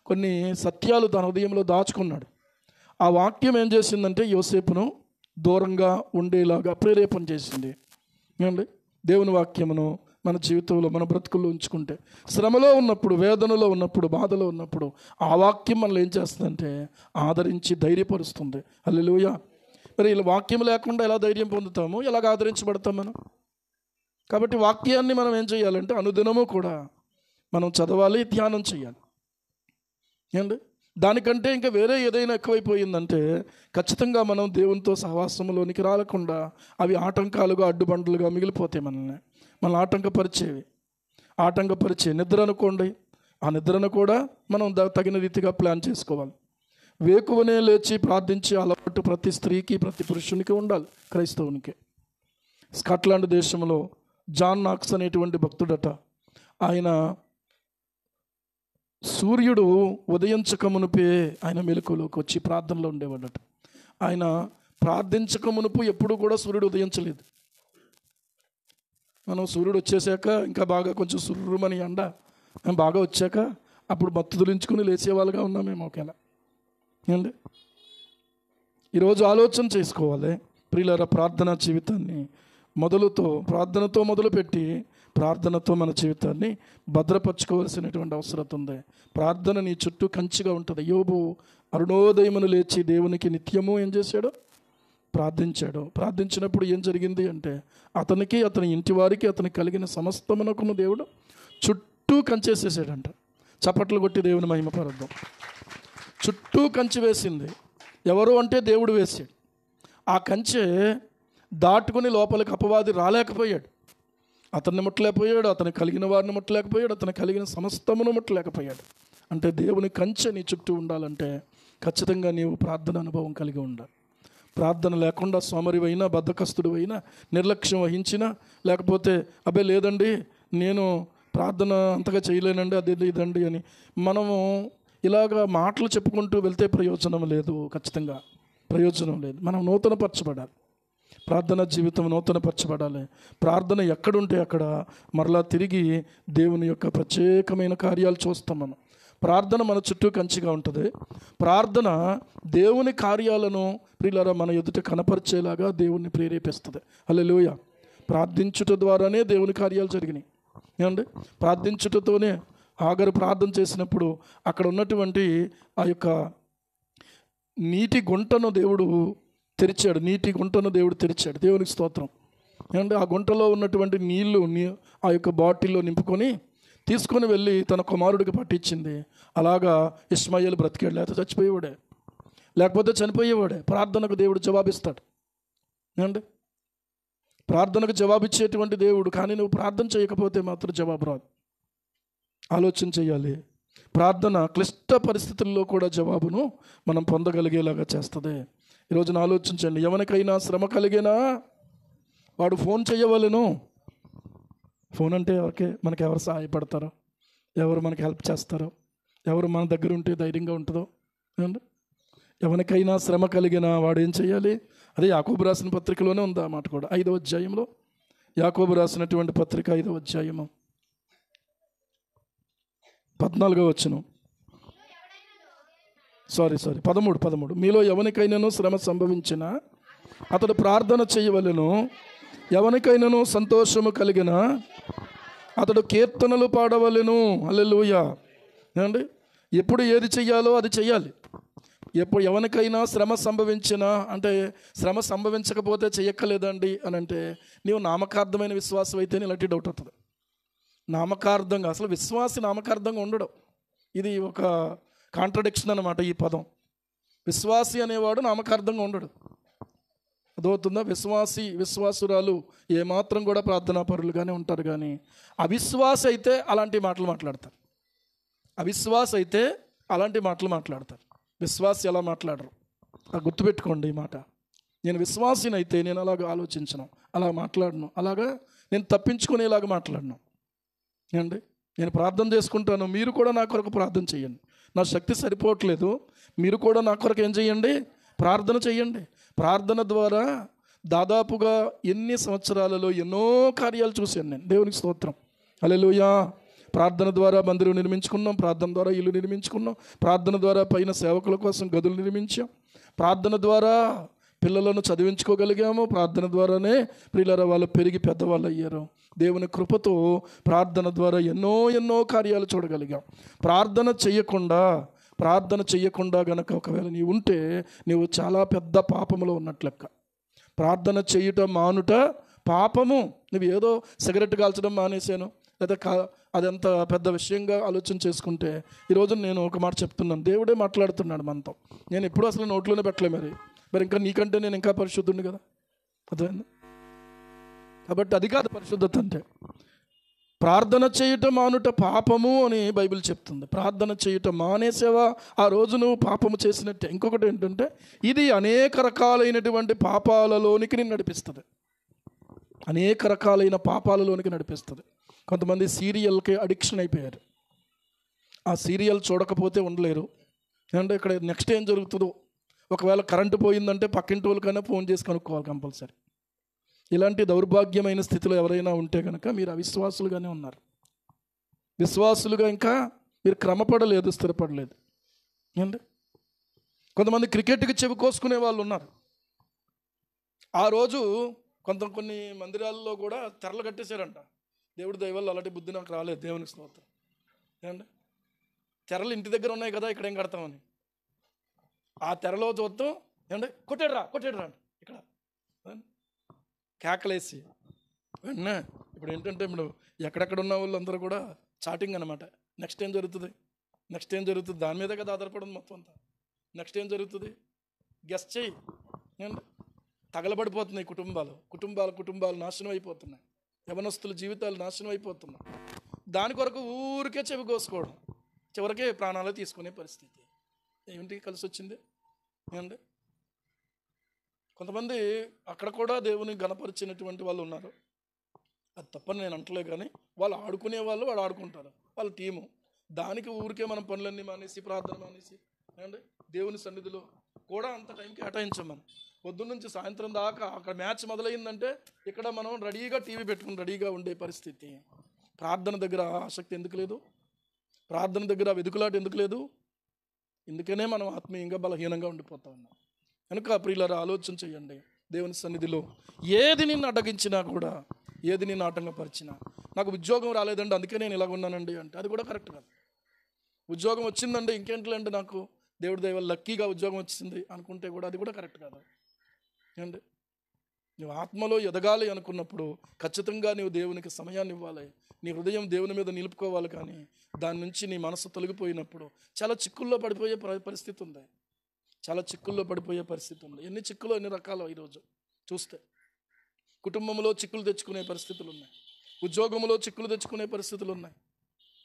Speaker 1: కొన్ని సత్యాలు తన హృదయంలో దాచుకున్నాడు. ఆ వాక్యం ఏం చేసిందంటే యోసేపును దూరంగా ఉండేలాగా ప్రేరేపణ చేసింది. ఏమండి? దేవుని వాక్యమును మన జీవితంలో, మన బ్రతుకుల్లో ఉంచుకుంటే, శ్రమలో ఉన్నప్పుడు, వేదనలో ఉన్నప్పుడు, బాధలో ఉన్నప్పుడు ఆ వాక్యం మనల్ని ఏం చేస్తుందంటే ఆదరించి ధైర్యపరుస్తుంది. హల్లెలూయా. మరి ఇలా వాక్యం లేకుండా ఎలా ధైర్యం పొందుతాము, ఎలాగ ఆదరించబడతాం మనం? కాబట్టి వాక్యాన్ని మనం ఏం చేయాలంటే అనుదినము కూడా మనం చదవాలి, ధ్యానం చేయాలి. ఏంటి దానికంటే ఇంకా వేరే ఏదైనా ఎక్కువైపోయిందంటే ఖచ్చితంగా మనం దేవునితో సహవాసంలోనికి రాకుండా అవి ఆటంకాలుగా, అడ్డుబండలుగా మిగిలిపోతాయి. మనల్ని ఆటంకపరిచే నిద్ర అనుకోండి, ఆ నిద్రను కూడా మనం తగిన రీతిగా ప్లాన్ చేసుకోవాలి. వేకువనే లేచి ప్రార్థించే అలవాటు ప్రతి స్త్రీకి, ప్రతి పురుషునికి ఉండాలి, క్రైస్తవునికి. స్కాట్లాండ్ దేశంలో జాన్ నాక్స్ అనేటువంటి భక్తుడట, ఆయన సూర్యుడు ఉదయించక మునుపే ఆయన మెలకువలోకి వచ్చి ప్రార్థనలో ఉండేవాడట. ఆయన ప్రార్థించక మునుపు ఎప్పుడు కూడా సూర్యుడు ఉదయించలేదు. మనం సూర్యుడు వచ్చేసాక ఇంకా బాగా కొంచెం సుర్రుమని ఎండ బాగా వచ్చాక అప్పుడు మత్తు దులించుకుని లేచేవాళ్ళుగా ఉన్నామేమో ఒకేలా. ఏంటి ఈరోజు ఆలోచన చేసుకోవాలి ప్రియులారా, ప్రార్థనా జీవితాన్ని ప్రార్థనతో మొదలుపెట్టి ప్రార్థనతో మన జీవితాన్ని భద్రపరచుకోవాల్సినటువంటి అవసరం ఉంది. ప్రార్థన నీ చుట్టూ కంచిగా ఉంటుంది. యోబు అరుణోదయమును లేచి దేవునికి నిత్యము ఏం చేశాడు? ప్రార్థించినప్పుడు ఏం జరిగింది అంటే అతనికి, అతని ఇంటి వారికి, అతనికి కలిగిన సమస్తమునకును దేవుడు చుట్టూ కంచేసేసాడంట. చప్పట్లు కొట్టి దేవుని మహిమపరద్దాం. చుట్టూ కంచి వేసింది ఎవరు అంటే దేవుడు వేసాడు. ఆ కంచె దాటుకుని లోపలికి అపవాది రాలేకపోయాడు. అతన్ని ముట్టలేకపోయాడు, అతనికి కలిగిన వారిని ముట్టలేకపోయాడు, అతనికి కలిగిన సమస్తమును ముట్టలేకపోయాడు. అంటే దేవుని కంచె నీ చుట్టూ ఉండాలంటే ఖచ్చితంగా నీవు ప్రార్థన అనుభవం కలిగి ఉండాలి. ప్రార్థన లేకుండా సోమరివైనా, బద్ధకస్తుడివైనా, నిర్లక్ష్యం వహించినా, లేకపోతే అబ్బే లేదండి నేను ప్రార్థన అంతగా చేయలేనండి, అదే ఇదండి అని మనము ఇలాగా మాటలు చెప్పుకుంటూ వెళ్తే ప్రయోజనం లేదు. ఖచ్చితంగా ప్రయోజనం లేదు. మనం నూతనపరచబడాలి. ప్రార్థన జీవితం నూతనపరచబడాలి. ప్రార్థన ఎక్కడుంటే అక్కడ మరలా తిరిగి దేవుని యొక్క ప్రత్యేకమైన కార్యాలు చూస్తాం మనం. ప్రార్థన మన చుట్టూ కంచిగా ఉంటుంది. ప్రార్థన దేవుని కార్యాలను ప్రియులారా మన ఎదుట కనపరిచేలాగా దేవుణ్ణి ప్రేరేపిస్తుంది. హల్లెలూయా. ప్రార్థించుట ద్వారానే దేవుని కార్యాలు జరిగినాయి. ఏమండి ప్రార్థించుటతోనే ఆగరు ప్రార్థన చేసినప్పుడు అక్కడ ఉన్నటువంటి ఆ యొక్క నీటి గుంటను దేవుడు తెరిచాడు. దేవునికి స్తోత్రం. ఏమంటే ఆ గుంటలో ఉన్నటువంటి నీళ్లు ఆ యొక్క బాటిల్లో నింపుకొని తీసుకొని వెళ్ళి తన కుమారుడికి పట్టించింది. అలాగా ఇష్మాయేలు బ్రతికాడు, లేకపోతే చనిపోయేవాడే. ప్రార్థనకు దేవుడు జవాబిస్తాడు. ఏమండి ప్రార్థనకు జవాబిచ్చేటువంటి దేవుడు. కానీ నువ్వు ప్రార్థన చేయకపోతే మాత్రం జవాబు రాదు. ఆలోచన చేయాలి. ప్రార్థన క్లిష్ట పరిస్థితుల్లో కూడా జవాబును మనం పొందగలిగేలాగా చేస్తుంది. ఈరోజున ఆలోచించండి. ఎవరికైనా శ్రమ కలిగినా వాడు ఫోన్ చేయవలెను. ఫోన్ అంటే మనకి ఎవరు సహాయపడతారో, ఎవరు మనకి హెల్ప్ చేస్తారో, ఎవరు మన దగ్గర ఉంటే ధైర్యంగా ఉంటుందో. ఎవరికైనా శ్రమ కలిగినా వాడు ఏం చేయాలి? అదే యాకోబు రాసిన పత్రికలోనే ఉంది ఆ మాట కూడా. 5వ అధ్యాయంలో యాకోబు రాసినటువంటి పత్రిక 5వ అధ్యాయము 14వ వచనం. 13. మీలో ఎవరికైనాను శ్రమ సంభవించినా అతడు ప్రార్థన చేయవలెను. ఎవరికైనాను సంతోషము కలిగిన అతడు కీర్తనలు పాడవలెను. హల్లెలూయా. ఏమండి ఎప్పుడు ఏది చెయ్యాలో అది చెయ్యాలి. ఎప్పుడు ఎవరికైనా శ్రమ సంభవించినా అంటే శ్రమ సంభవించకపోతే చెయ్యక్కలేదండి అని అంటే నీవు నామకార్థమైన విశ్వాసం అయితేనే ఇలాంటి డౌట్ అవుతుంది. నామకార్థంగా అసలు విశ్వాసి నామకార్థంగా ఉండడం, ఇది ఒక కాంట్రడిక్షన్ అన్నమాట. ఈ పదం విశ్వాసి అనేవాడు నామకార్థంగా ఉండడు. అదవుతుందా? విశ్వాసురాలు ఏమాత్రం కూడా ప్రార్థనా పరులుగానే ఉంటారు. కానీ అవిశ్వాసి అయితే అలాంటి మాటలు మాట్లాడతారు. విశ్వాసి ఎలా మాట్లాడరు. గుర్తుపెట్టుకోండి ఈ మాట. నేను విశ్వాసినైతే నేను అలాగ ఆలోచించను, అలా మాట్లాడను, అలాగా నేను తప్పించుకునేలాగా మాట్లాడను. అండి నేను ప్రార్థన చేసుకుంటాను, మీరు కూడా నా కొరకు ప్రార్థన చేయండి. నా శక్తి సరిపోవట్లేదు, మీరు కూడా నా కొరకు ఏం చేయండి? ప్రార్థన చేయండి. ప్రార్థన ద్వారా దాదాపుగా ఎన్ని సంవత్సరాలలో ఎన్నో కార్యాలు చూశాను నేను. దేవునికి స్తోత్రం. హల్లెలూయా. ప్రార్థన ద్వారా మందిరం నిర్మించుకున్నాం, ప్రార్థన ద్వారా ఇల్లు నిర్మించుకున్నాం, ప్రార్థన ద్వారా పైన సేవకుల కోసం గదులు నిర్మించాం, ప్రార్థన ద్వారా పిల్లలను చదివించుకోగలిగాము, ప్రార్థన ద్వారానే పిల్లల వాళ్ళు పెరిగి పెద్దవాళ్ళు అయ్యారు. దేవుని కృపతో ప్రార్థన ద్వారా ఎన్నో కార్యాలు చూడగలిగాం. ప్రార్థన చేయకుండా ప్రార్థన చెయ్యకుండా గనక ఒకవేళ నీవు ఉంటే నీవు చాలా పెద్ద పాపములో ఉన్నట్లు లెక్క. ప్రార్థన చేయుట మానుట పాపము. నువ్వు ఏదో సిగరెట్ కాల్చడం మానేశాను లేదా అదంత పెద్ద విషయంగా ఆలోచన చేసుకుంటే, ఈరోజు నేను ఒక మాట చెప్తున్నాను, దేవుడే మాట్లాడుతున్నాడు మనతో. నేను ఎప్పుడు అసలు నోట్లోనే పెట్టలే. మరి ఇంకా నీకంటే నేను ఇంకా పరిశుద్ధుడిని కదా, అర్థమైంది? కాబట్టి అది కాదు పరిశుద్ధత అంటే. ప్రార్థన చేయుట మానుట పాపము అని బైబిల్ చెప్తుంది. ప్రార్థన చేయుట మానేసేవా, ఆ రోజు నువ్వు పాపము చేసినట్టే. ఇంకొకటి ఏంటంటే, ఇది అనేక రకాలైనటువంటి పాపాలలోనికి నేను నడిపిస్తుంది. అనేక రకాలైన పాపాలలోనికి నడిపిస్తుంది. కొంతమంది సీరియల్కి అడిక్షన్ అయిపోయారు. ఆ సీరియల్ చూడకపోతే ఉండలేరు. అంటే ఇక్కడ నెక్స్ట్ ఏం జరుగుతుందో, ఒకవేళ కరెంటు పోయిందంటే పక్కింటి వాళ్ళకైనా ఫోన్ చేసి కనుక్కోవాలి కంపల్సరీ. ఇలాంటి దౌర్భాగ్యమైన స్థితిలో ఎవరైనా ఉంటే కనుక మీరు అవిశ్వాసులుగానే ఉన్నారు. విశ్వాసులుగా ఇంకా మీరు క్రమపడలేదు, స్థిరపడలేదు. ఏంటి, కొంతమంది క్రికెట్కి చెవి కోసుకునే వాళ్ళు ఉన్నారు. ఆ రోజు కొన్ని మందిరాల్లో కూడా తెరలు కట్టేశారంట. దేవుడి దయ వల్ల అలాంటి బుద్ధి నాకు రాలేదు, దేవునికి స్తోత్రం. ఏమండి, తెరలు ఇంటి దగ్గర ఉన్నాయి కదా, ఇక్కడ ఏం కడతామని ఆ తెరలో చూద్దాం. ఏమంటే కొట్టాడురా అంటే ఇక్కడ కేకలేసి వెంటనే ఇప్పుడు ఏంటంటే, ఇప్పుడు ఎక్కడెక్కడ ఉన్న వాళ్ళందరూ కూడా చాటింగ్ అనమాట. నెక్స్ట్ ఏం జరుగుతుంది దాని మీదే కదా ఆధారపడింది మొత్తం అంతా. నెక్స్ట్ ఏం జరుగుతుంది గెస్ చేయి. తగలబడిపోతున్నాయి కుటుంబాలు నాశనం అయిపోతున్నాయి. యవనస్తుల జీవితాలు నాశనం అయిపోతున్నాయి. దాని కొరకు ఊరికే చెవి కోసుకోవడం, చివరికే ప్రాణాలు తీసుకునే పరిస్థితి. ఏమిటి కలిసి వచ్చింది? ఏమండి, కొంతమంది అక్కడ కూడా దేవుని గణపరిచినటువంటి వాళ్ళు ఉన్నారు. అది తప్పని నేను అంటలే, కానీ వాళ్ళు ఆడుకునే వాళ్ళు ఆడుకుంటారు, వాళ్ళ టీము. దానికి ఊరికే మనం పనులన్నీ మానేసి, ప్రార్థన మానేసి, ఏమండి దేవుని సన్నిధిలో కూడా అంత టైం కేటాయించాం. మనం పొద్దున్న నుంచి సాయంత్రం దాకా అక్కడ మ్యాచ్ మొదలైందంటే ఇక్కడ మనం రెడీగా టీవీ పెట్టుకుని రెడీగా ఉండే పరిస్థితి. ప్రార్థన దగ్గర ఆసక్తి ఎందుకు లేదు? ప్రార్థన దగ్గర వెదుకులాట ఎందుకు లేదు? ఎందుకనే మనం ఆత్మీయంగా బలహీనంగా ఉండిపోతా ఉన్నాం. కనుక ప్రియులారా, ఆలోచన చేయండి. దేవుని సన్నిధిలో ఏది నిన్ను అడ్డగించినా కూడా, ఏది నిన్ను ఆటంకపరిచినా, నాకు ఉద్యోగం రాలేదండి అందుకే నేను ఇలాగ ఉన్నానండి అంటే అది కూడా కరెక్ట్ కాదు. ఉద్యోగం వచ్చిందండి ఇంకేంటిలేండి, నాకు దేవుడి దయ వల్ల లక్కీగా ఉద్యోగం వచ్చింది అనుకుంటే కూడా అది కూడా కరెక్ట్ కాదు. ఏంటి, నువ్వు ఆత్మలో ఎదగాలి అనుకున్నప్పుడు ఖచ్చితంగా నీవు దేవునికి సమయాన్ని ఇవ్వాలి. నీ హృదయం దేవుని మీద నిలుపుకోవాలి. కానీ దాని నుంచి నీ మనసు తొలగిపోయినప్పుడు చాలా చిక్కుల్లో పడిపోయే పరిస్థితి ఉంది. ఎన్ని చిక్కులు, ఎన్ని రకాలు ఈరోజు చూస్తే. కుటుంబంలో చిక్కులు తెచ్చుకునే పరిస్థితులు ఉన్నాయి, ఉద్యోగంలో చిక్కులు తెచ్చుకునే పరిస్థితులు ఉన్నాయి.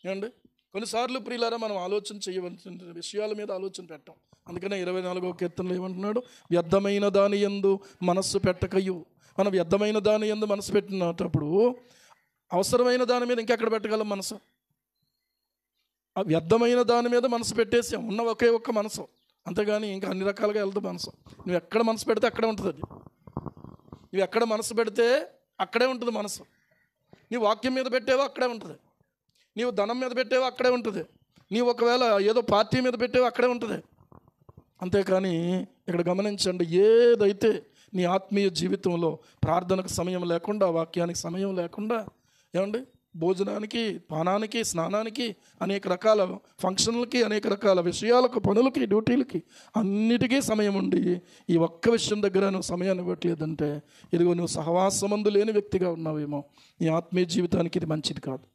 Speaker 1: ఏమండి, కొన్నిసార్లు ప్రియులారా మనం ఆలోచన చేయవలసిన విషయాల మీద ఆలోచన పెట్టాం. అందుకనే 24వ కీర్తనలో ఏమంటున్నాడు, వ్యర్థమైన దాని యందు మనస్సు పెట్టకయు. మనం వ్యర్థమైన దాని యందు మనసు పెట్టినప్పుడు అవసరమైన దాని మీద ఇంకెక్కడ పెట్టగలం మనసు? ఆ వ్యర్థమైన దాని మీద మనసు పెట్టేసాం, ఉన్న ఒకే ఒక్క మనసు. అంతేగాని ఇంకా అన్ని రకాలుగా వెళ్తా మనసు. నువ్వు ఎక్కడ మనసు పెడితే అక్కడే ఉంటుంది అది. నువ్వు ఎక్కడ మనసు పెడితే అక్కడే ఉంటుంది మనసు. నీ వాక్యం మీద పెట్టేవో అక్కడే ఉంటుంది. నీవు ధనం మీద పెట్టేవో అక్కడే ఉంటుంది. నీవు ఒకవేళ ఏదో పార్టీ మీద పెట్టేవో అక్కడే ఉంటుంది. అంతేకాని ఇక్కడ గమనించండి, ఏదైతే నీ ఆత్మీయ జీవితంలో ప్రార్థనకు సమయం లేకుండా, వాక్యానికి సమయం లేకుండా, ఏమండి భోజనానికి, పానానికి, స్నానానికి, అనేక రకాల ఫంక్షన్లకి, అనేక రకాల విషయాలకు, పనులకి, డ్యూటీలకి, అన్నిటికీ సమయం ఉండి ఈ ఒక్క విషయం దగ్గర నువ్వు సమయాన్ని ఇవ్వట్లేదంటే ఇదిగో నువ్వు సహవాసమందు లేని వ్యక్తిగా ఉన్నావేమో. నీ ఆత్మీయ జీవితానికి ఇది మంచిది కాదు.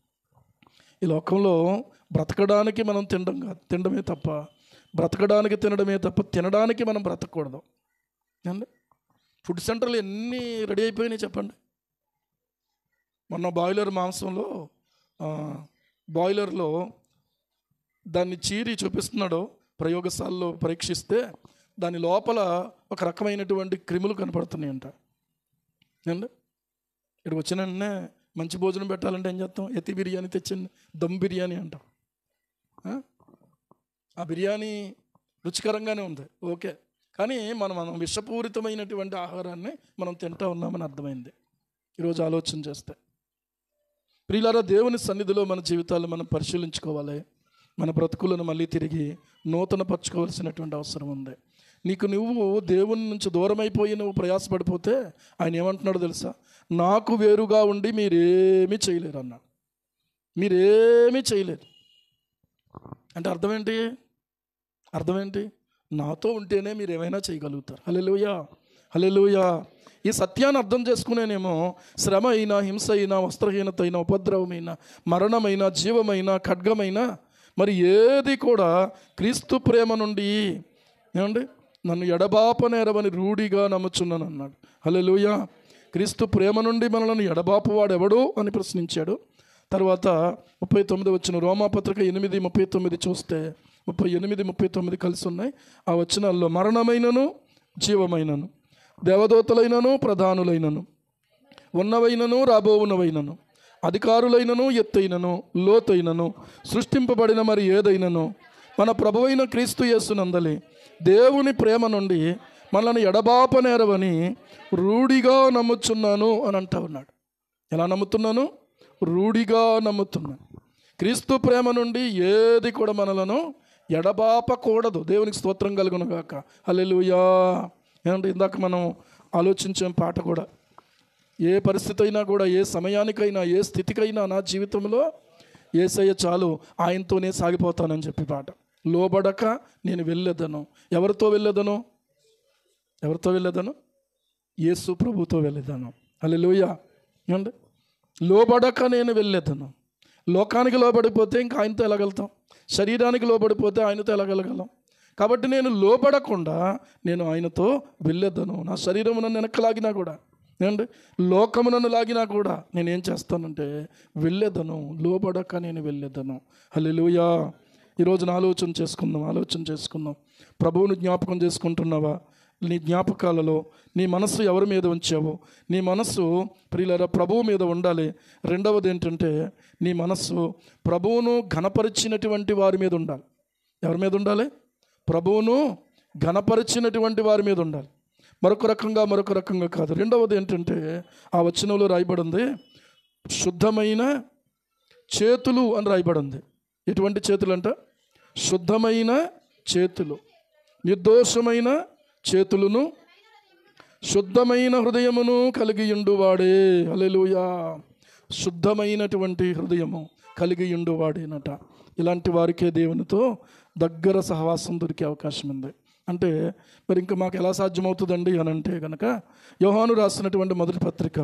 Speaker 1: ఈ లోకంలో బ్రతకడానికి మనం తినడమే తప్ప, తినడానికి మనం బ్రతకూడదు. అండి, ఫుడ్ సెంటర్లు ఎన్ని రెడీ అయిపోయినాయి చెప్పండి. మొన్న బాయిలర్లో దాన్ని చీరి చూపిస్తున్నాడు, ప్రయోగశాలలో పరీక్షిస్తే దాని లోపల ఒక రకమైనటువంటి క్రిములు కనపడుతున్నాయంట. అండి, ఇక్కడికి వచ్చిన వెంటనే మంచి భోజనం పెట్టాలంటే ఏం చేస్తాం? ఎత్తి బిర్యానీ తెచ్చింది, దమ్ బిర్యానీ అంటాం. ఆ బిర్యానీ రుచికరంగానే ఉంది, ఓకే. కానీ మనం విషపూరితమైనటువంటి ఆహారాన్ని మనం తింటూ ఉన్నామని అర్థమైంది ఈరోజు ఆలోచన చేస్తే. ప్రియులారా, దేవుని సన్నిధిలో మన జీవితాలను మనం పరిశీలించుకోవాలి. మన బ్రతుకులను మళ్ళీ తిరిగి నూతనపరచుకోవాల్సినటువంటి అవసరం ఉంది. నువ్వు దేవుని నుంచి దూరమైపోయి నువ్వు ప్రయాసపడిపోతే ఆయన ఏమంటున్నాడో తెలుసా? నాకు వేరుగా ఉండి మీరేమీ చేయలేరు అన్నాడు. మీరేమీ చేయలేరు అంటే అర్థం ఏంటి? అర్థం ఏంటి? నాతో ఉంటేనే మీరు ఏమైనా చేయగలుగుతారు. హల్లెలూయా, హల్లెలూయా. ఈ సత్యాన్ని అర్థం చేసుకునేనేమో శ్రమ అయినా, హింస అయినా, వస్త్రహీనత అయినా, ఉపద్రవమైన, మరణమైన, జీవమైన, ఖడ్గమైన, మరి ఏది కూడా క్రీస్తు ప్రేమ నుండి ఏమండి నన్ను ఎడబాపనేరవని రూఢిగా నమ్ముచున్నాను అన్నాడు. హల్లెలూయా. క్రీస్తు ప్రేమ నుండి మనల్ని ఎడబాపువాడు ఎవడు అని ప్రశ్నించాడు. తర్వాత 39 వచ్చిన రోమాపత్రిక 8:39 చూస్తే 38-39 కలిసి ఉన్నాయి. ఆ వచనాల్లో మరణమైనను, జీవమైనను, దేవదూతలైనను, ప్రధానులైనను, ఉన్నవైనను, రాబోవునవైనను, అధికారులైనను, ఎత్తైనను, లోతైనను, సృష్టింపబడిన మరి ఏదైనను మన ప్రభువైన క్రీస్తు యేసునందలి దేవుని ప్రేమ నుండి మనల్ని ఎడబాపనేరవని రూఢిగా నమ్ముచున్నాను అని అంటా ఉన్నాడు. ఎలా నమ్ముతున్నాను? రూఢిగా నమ్ముతున్నాను. క్రీస్తు ప్రేమ నుండి ఏది కూడా మనలను ఎడబాపకూడదు. దేవునికి స్తోత్రం కలుగును గాక. హల్లెలూయా. ఏమంటే ఇందాక మనం ఆలోచించే పాట కూడా, ఏ పరిస్థితి అయినా కూడా, ఏ సమయానికైనా, ఏ స్థితికైనా నా జీవితంలో యేసయ్య చాలు, ఆయనతోనే సాగిపోతానని చెప్పి పాట. లోబడక నేను వెళ్ళేదను. ఎవరితో వెళ్ళేదను? ఎవరితో వెళ్ళేదను? యేసు ప్రభుతో వెళ్ళేదను. హల్లెలూయా. ఏమండి? లోబడక నేను వెళ్ళేదను. లోకానికి లోబడిపోతే ఇంకా ఆయనతో వెళ్ళగలుగుతాం, శరీరానికి లోబడిపోతే ఆయనతో వెళ్ళగలగలం. కాబట్టి నేను లోబడకుండా నేను ఆయనతో వెళ్ళేదను. నా శరీరం నన్ను వెనక్కలాగినా కూడా, ఏమండి లోకము నన్ను లాగినా కూడా నేనేం చేస్తానంటే వెళ్ళేదను. లోబడక నేను వెళ్ళేదను. హల్లెలూయా. ఈరోజున ఆలోచన చేసుకుందాం. ప్రభువును జ్ఞాపకం చేసుకుంటున్నావా? నీ జ్ఞాపకాలలో నీ మనస్సు ఎవరి మీద ఉంచావో, నీ మనస్సు ప్రియులారా ప్రభువు మీద ఉండాలి. రెండవది ఏంటంటే నీ మనస్సు ప్రభువును ఘనపరిచినటువంటి వారి మీద ఉండాలి. ఎవరి మీద ఉండాలి? ప్రభువును ఘనపరిచినటువంటి వారి మీద ఉండాలి. మరొక రకంగా కాదు. రెండవది ఏంటంటే ఆ వచనంలో రాయబడింది శుద్ధమైన చేతులు అని రాయబడింది. ఎటువంటి చేతులు అంట? శుద్ధమైన చేతులు, నిర్దోషమైన చేతులను, శుద్ధమైన హృదయమును కలిగియుండువాడే. హల్లెలూయా. శుద్ధమైనటువంటి హృదయము కలిగియుండువాడేనట. ఇలాంటి వారికే దేవునితో దగ్గర సహవాసం దొరికే అవకాశం ఉంది. అంటే మరి ఇంకా మాకు ఎలా సాధ్యమవుతుందండి అని అంటే కనుక యోహాను రాసినటువంటి మొదటి పత్రిక,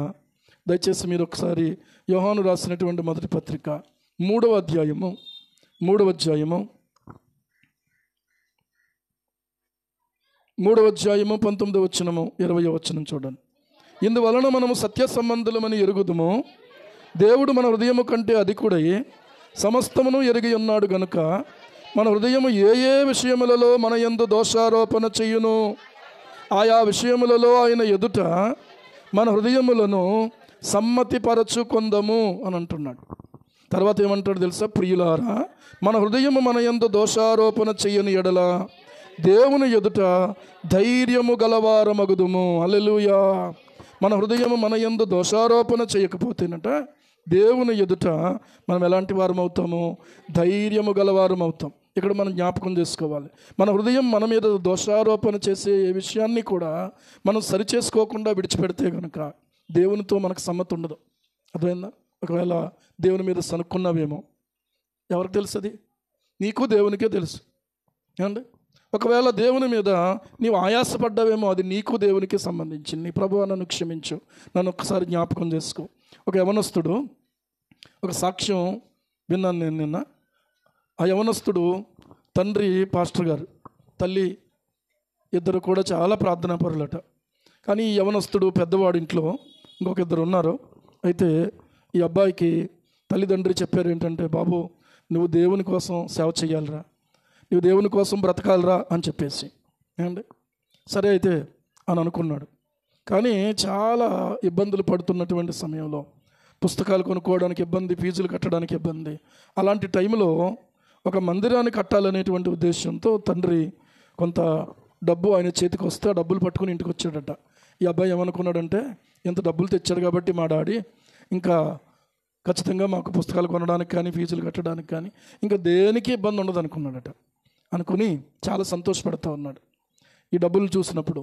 Speaker 1: దయచేసి మీరు ఒకసారి యోహాను రాసినటువంటి మొదటి పత్రిక 3వ అధ్యాయము 19వ వచనము 20వ వచనం చూడండి. ఇందువలన మనము సత్య సంబంధులమని ఎరుగుదుము, దేవుడు మన హృదయము కంటే అధికుడై సమస్తమును ఎరిగి ఉన్నాడు గనుక మన హృదయము ఏ ఏ విషయములలో మన యందు దోషారోపణ చెయ్యును, ఆయా విషయములలో ఆయన ఎదుట మన హృదయములను సమ్మతిపరచుకొందము అని అంటున్నాడు. తర్వాత ఏమంటాడు తెలుసా? ప్రియులారా, మన హృదయము మన యందు దోషారోపణ చెయ్యని ఎడల దేవుని ఎదుట ధైర్యము గలవారమగుదుము. హల్లెలూయా. మన హృదయము మన యందు దోషారోపణ చేయకపోతేనట దేవుని ఎదుట మనం ఎలాంటి వారం అవుతాము? ధైర్యము గలవారం అవుతాం. ఇక్కడ మనం జ్ఞాపకం చేసుకోవాలి, మన హృదయం మన మీద దోషారోపణ చేసే ఏ విషయాన్ని కూడా మనం సరిచేసుకోకుండా విడిచిపెడితే కనుక దేవునితో మనకు సమ్మతి ఉండదు. అర్థమైందా? ఒకవేళ దేవుని మీద సనుక్కున్నావేమో, ఎవరికి తెలుసు? అది నీకు దేవునికే తెలుసు. ఏమండి? ఒకవేళ దేవుని మీద నీవు ఆయాసపడ్డావేమో, అది నీకు దేవునికి సంబంధించింది. నీ ప్రభువా నన్ను క్షమించు, నన్ను ఒక్కసారి జ్ఞాపకం చేసుకో. ఒక యవనస్తుడు ఒక సాక్ష్యం విన్నాను నేను నిన్న. ఆ యవనస్తుడు తండ్రి పాస్టర్ గారు, తల్లి ఇద్దరు కూడా చాలా ప్రార్థనా పరులట. కానీ ఈ యవనస్తుడు పెద్దవాడు, ఇంట్లో ఇంకొక ఇద్దరు ఉన్నారు. అయితే ఈ అబ్బాయికి తల్లిదండ్రి చెప్పారు ఏంటంటే, బాబు నువ్వు దేవుని కోసం సేవ చేయాలిరా, నువ్వు దేవుని కోసం బ్రతకాలిరా అని చెప్పేసి. ఏమండి? సరే అయితే అని అనుకున్నాడు. కానీ చాలా ఇబ్బందులు పడుతున్నటువంటి సమయంలో, పుస్తకాలు కొనుక్కోవడానికి ఇబ్బంది, ఫీజులు కట్టడానికి ఇబ్బంది. అలాంటి టైంలో ఒక మందిరాన్ని కట్టాలనేటువంటి ఉద్దేశంతో తండ్రి కొంత డబ్బు ఆయన చేతికి వస్తే ఆ డబ్బులు పట్టుకుని ఇంటికి వచ్చాడట. ఈ అబ్బాయి ఏమనుకున్నాడంటే, ఇంత డబ్బులు తెచ్చాడు కాబట్టి మా డాడీ ఇంకా ఖచ్చితంగా మాకు పుస్తకాలు కొనడానికి కానీ, ఫీజులు కట్టడానికి కానీ ఇంకా దేనికి ఇబ్బంది ఉండదు అనుకున్నాడట. అనుకుని చాలా సంతోషపడుతూ ఉన్నాడు. ఈ డబ్బులు చూసినప్పుడు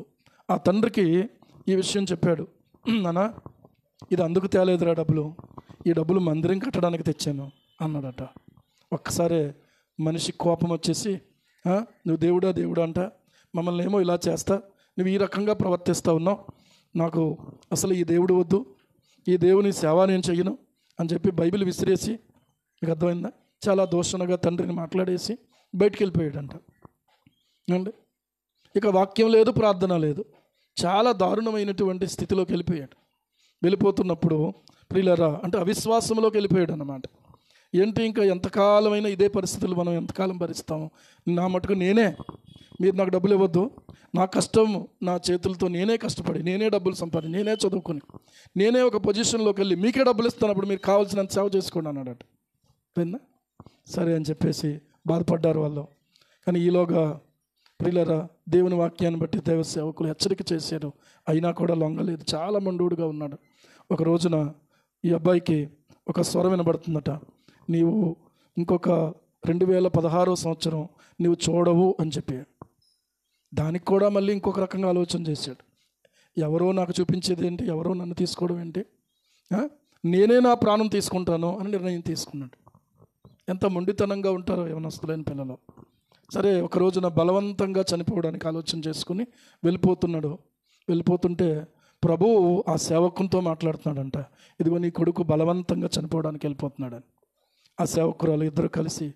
Speaker 1: ఆ తండ్రికి ఈ విషయం చెప్పాడు. నాన్న, ఇది అందుకు తేలేదురా డబ్బులు, ఈ డబ్బులు మందిరం కట్టడానికి తెచ్చాను అన్నాడట. ఒక్కసారి మనిషి కోపం వచ్చేసి, నువ్వు దేవుడా అంట, మమ్మల్ని ఏమో ఇలా చేస్తా, నువ్వు ఈ రకంగా ప్రవర్తిస్తూ ఉన్నావు, నాకు అసలు ఈ దేవుడు వద్దు, ఈ దేవుని సేవ నేను చెయ్యను అని చెప్పి బైబిల్ విసిరేసి, మీకు అర్థమైందా, చాలా దూషణగా తండ్రిని మాట్లాడేసి బయటికి వెళ్ళిపోయాడంట అండి. ఇక వాక్యం లేదు, ప్రార్థన లేదు, చాలా దారుణమైనటువంటి స్థితిలోకి వెళ్ళిపోయాడు. వెళ్ళిపోతున్నప్పుడు ప్రియులారా అంటే అవిశ్వాసంలోకి వెళ్ళిపోయాడు అన్నమాట. ఏంటి ఇంకా ఎంతకాలమైనా ఇదే పరిస్థితులు మనం ఎంతకాలం భరిస్తాము? నా మటుకు నేనే, మీరు నాకు డబ్బులు ఇవ్వద్దు, నా కష్టం నా చేతులతో నేనే కష్టపడి నేనే డబ్బులు సంపాదించి నేనే చదువుకొని నేనే ఒక పొజిషన్లోకి వెళ్ళి మీకే డబ్బులు ఇస్తానప్పుడు మీరు కావాల్సినంత సేవ చేసుకోండి అన్నాడట. విన్నా? సరే అని చెప్పేసి బాధపడ్డారు వాళ్ళు. కానీ ఈలోగా ప్రియులారా దేవుని వాక్యాన్ని బట్టి దైవ సేవకులు హెచ్చరిక చేశారు, అయినా కూడా లొంగలేదు, చాలా మండూడుగా ఉన్నాడు. ఒక రోజున ఈ అబ్బాయికి ఒక స్వరం వినబడుతుందట, నీవు ఇంకొక 2016 సంవత్సరం నీవు చూడవు అని చెప్పి. దానికి కూడా మళ్ళీ ఇంకొక రకంగా ఆలోచన చేశాడు. ఎవరో నాకు చూపించేది ఏంటి, ఎవరో నన్ను తీసుకోవడం ఏంటి, నేనే నా ప్రాణం తీసుకుంటాను అని నిర్ణయం తీసుకున్నాడు. ఎంత మొండితనంగా ఉంటారో యవనస్తులైన పిల్లలు. సరే ఒక రోజున బలవంతంగా చనిపోవడానికి ఆలోచన చేసుకుని వెళ్ళిపోతున్నాడు. వెళ్ళిపోతుంటే ప్రభువు ఆ సేవకునితో మాట్లాడుతున్నాడంట, ఇదిగో నీ కొడుకు బలవంతంగా చనిపోవడానికి వెళ్ళిపోతున్నాడని. ఆ సేవకురాలు ఇద్దరు కలిసి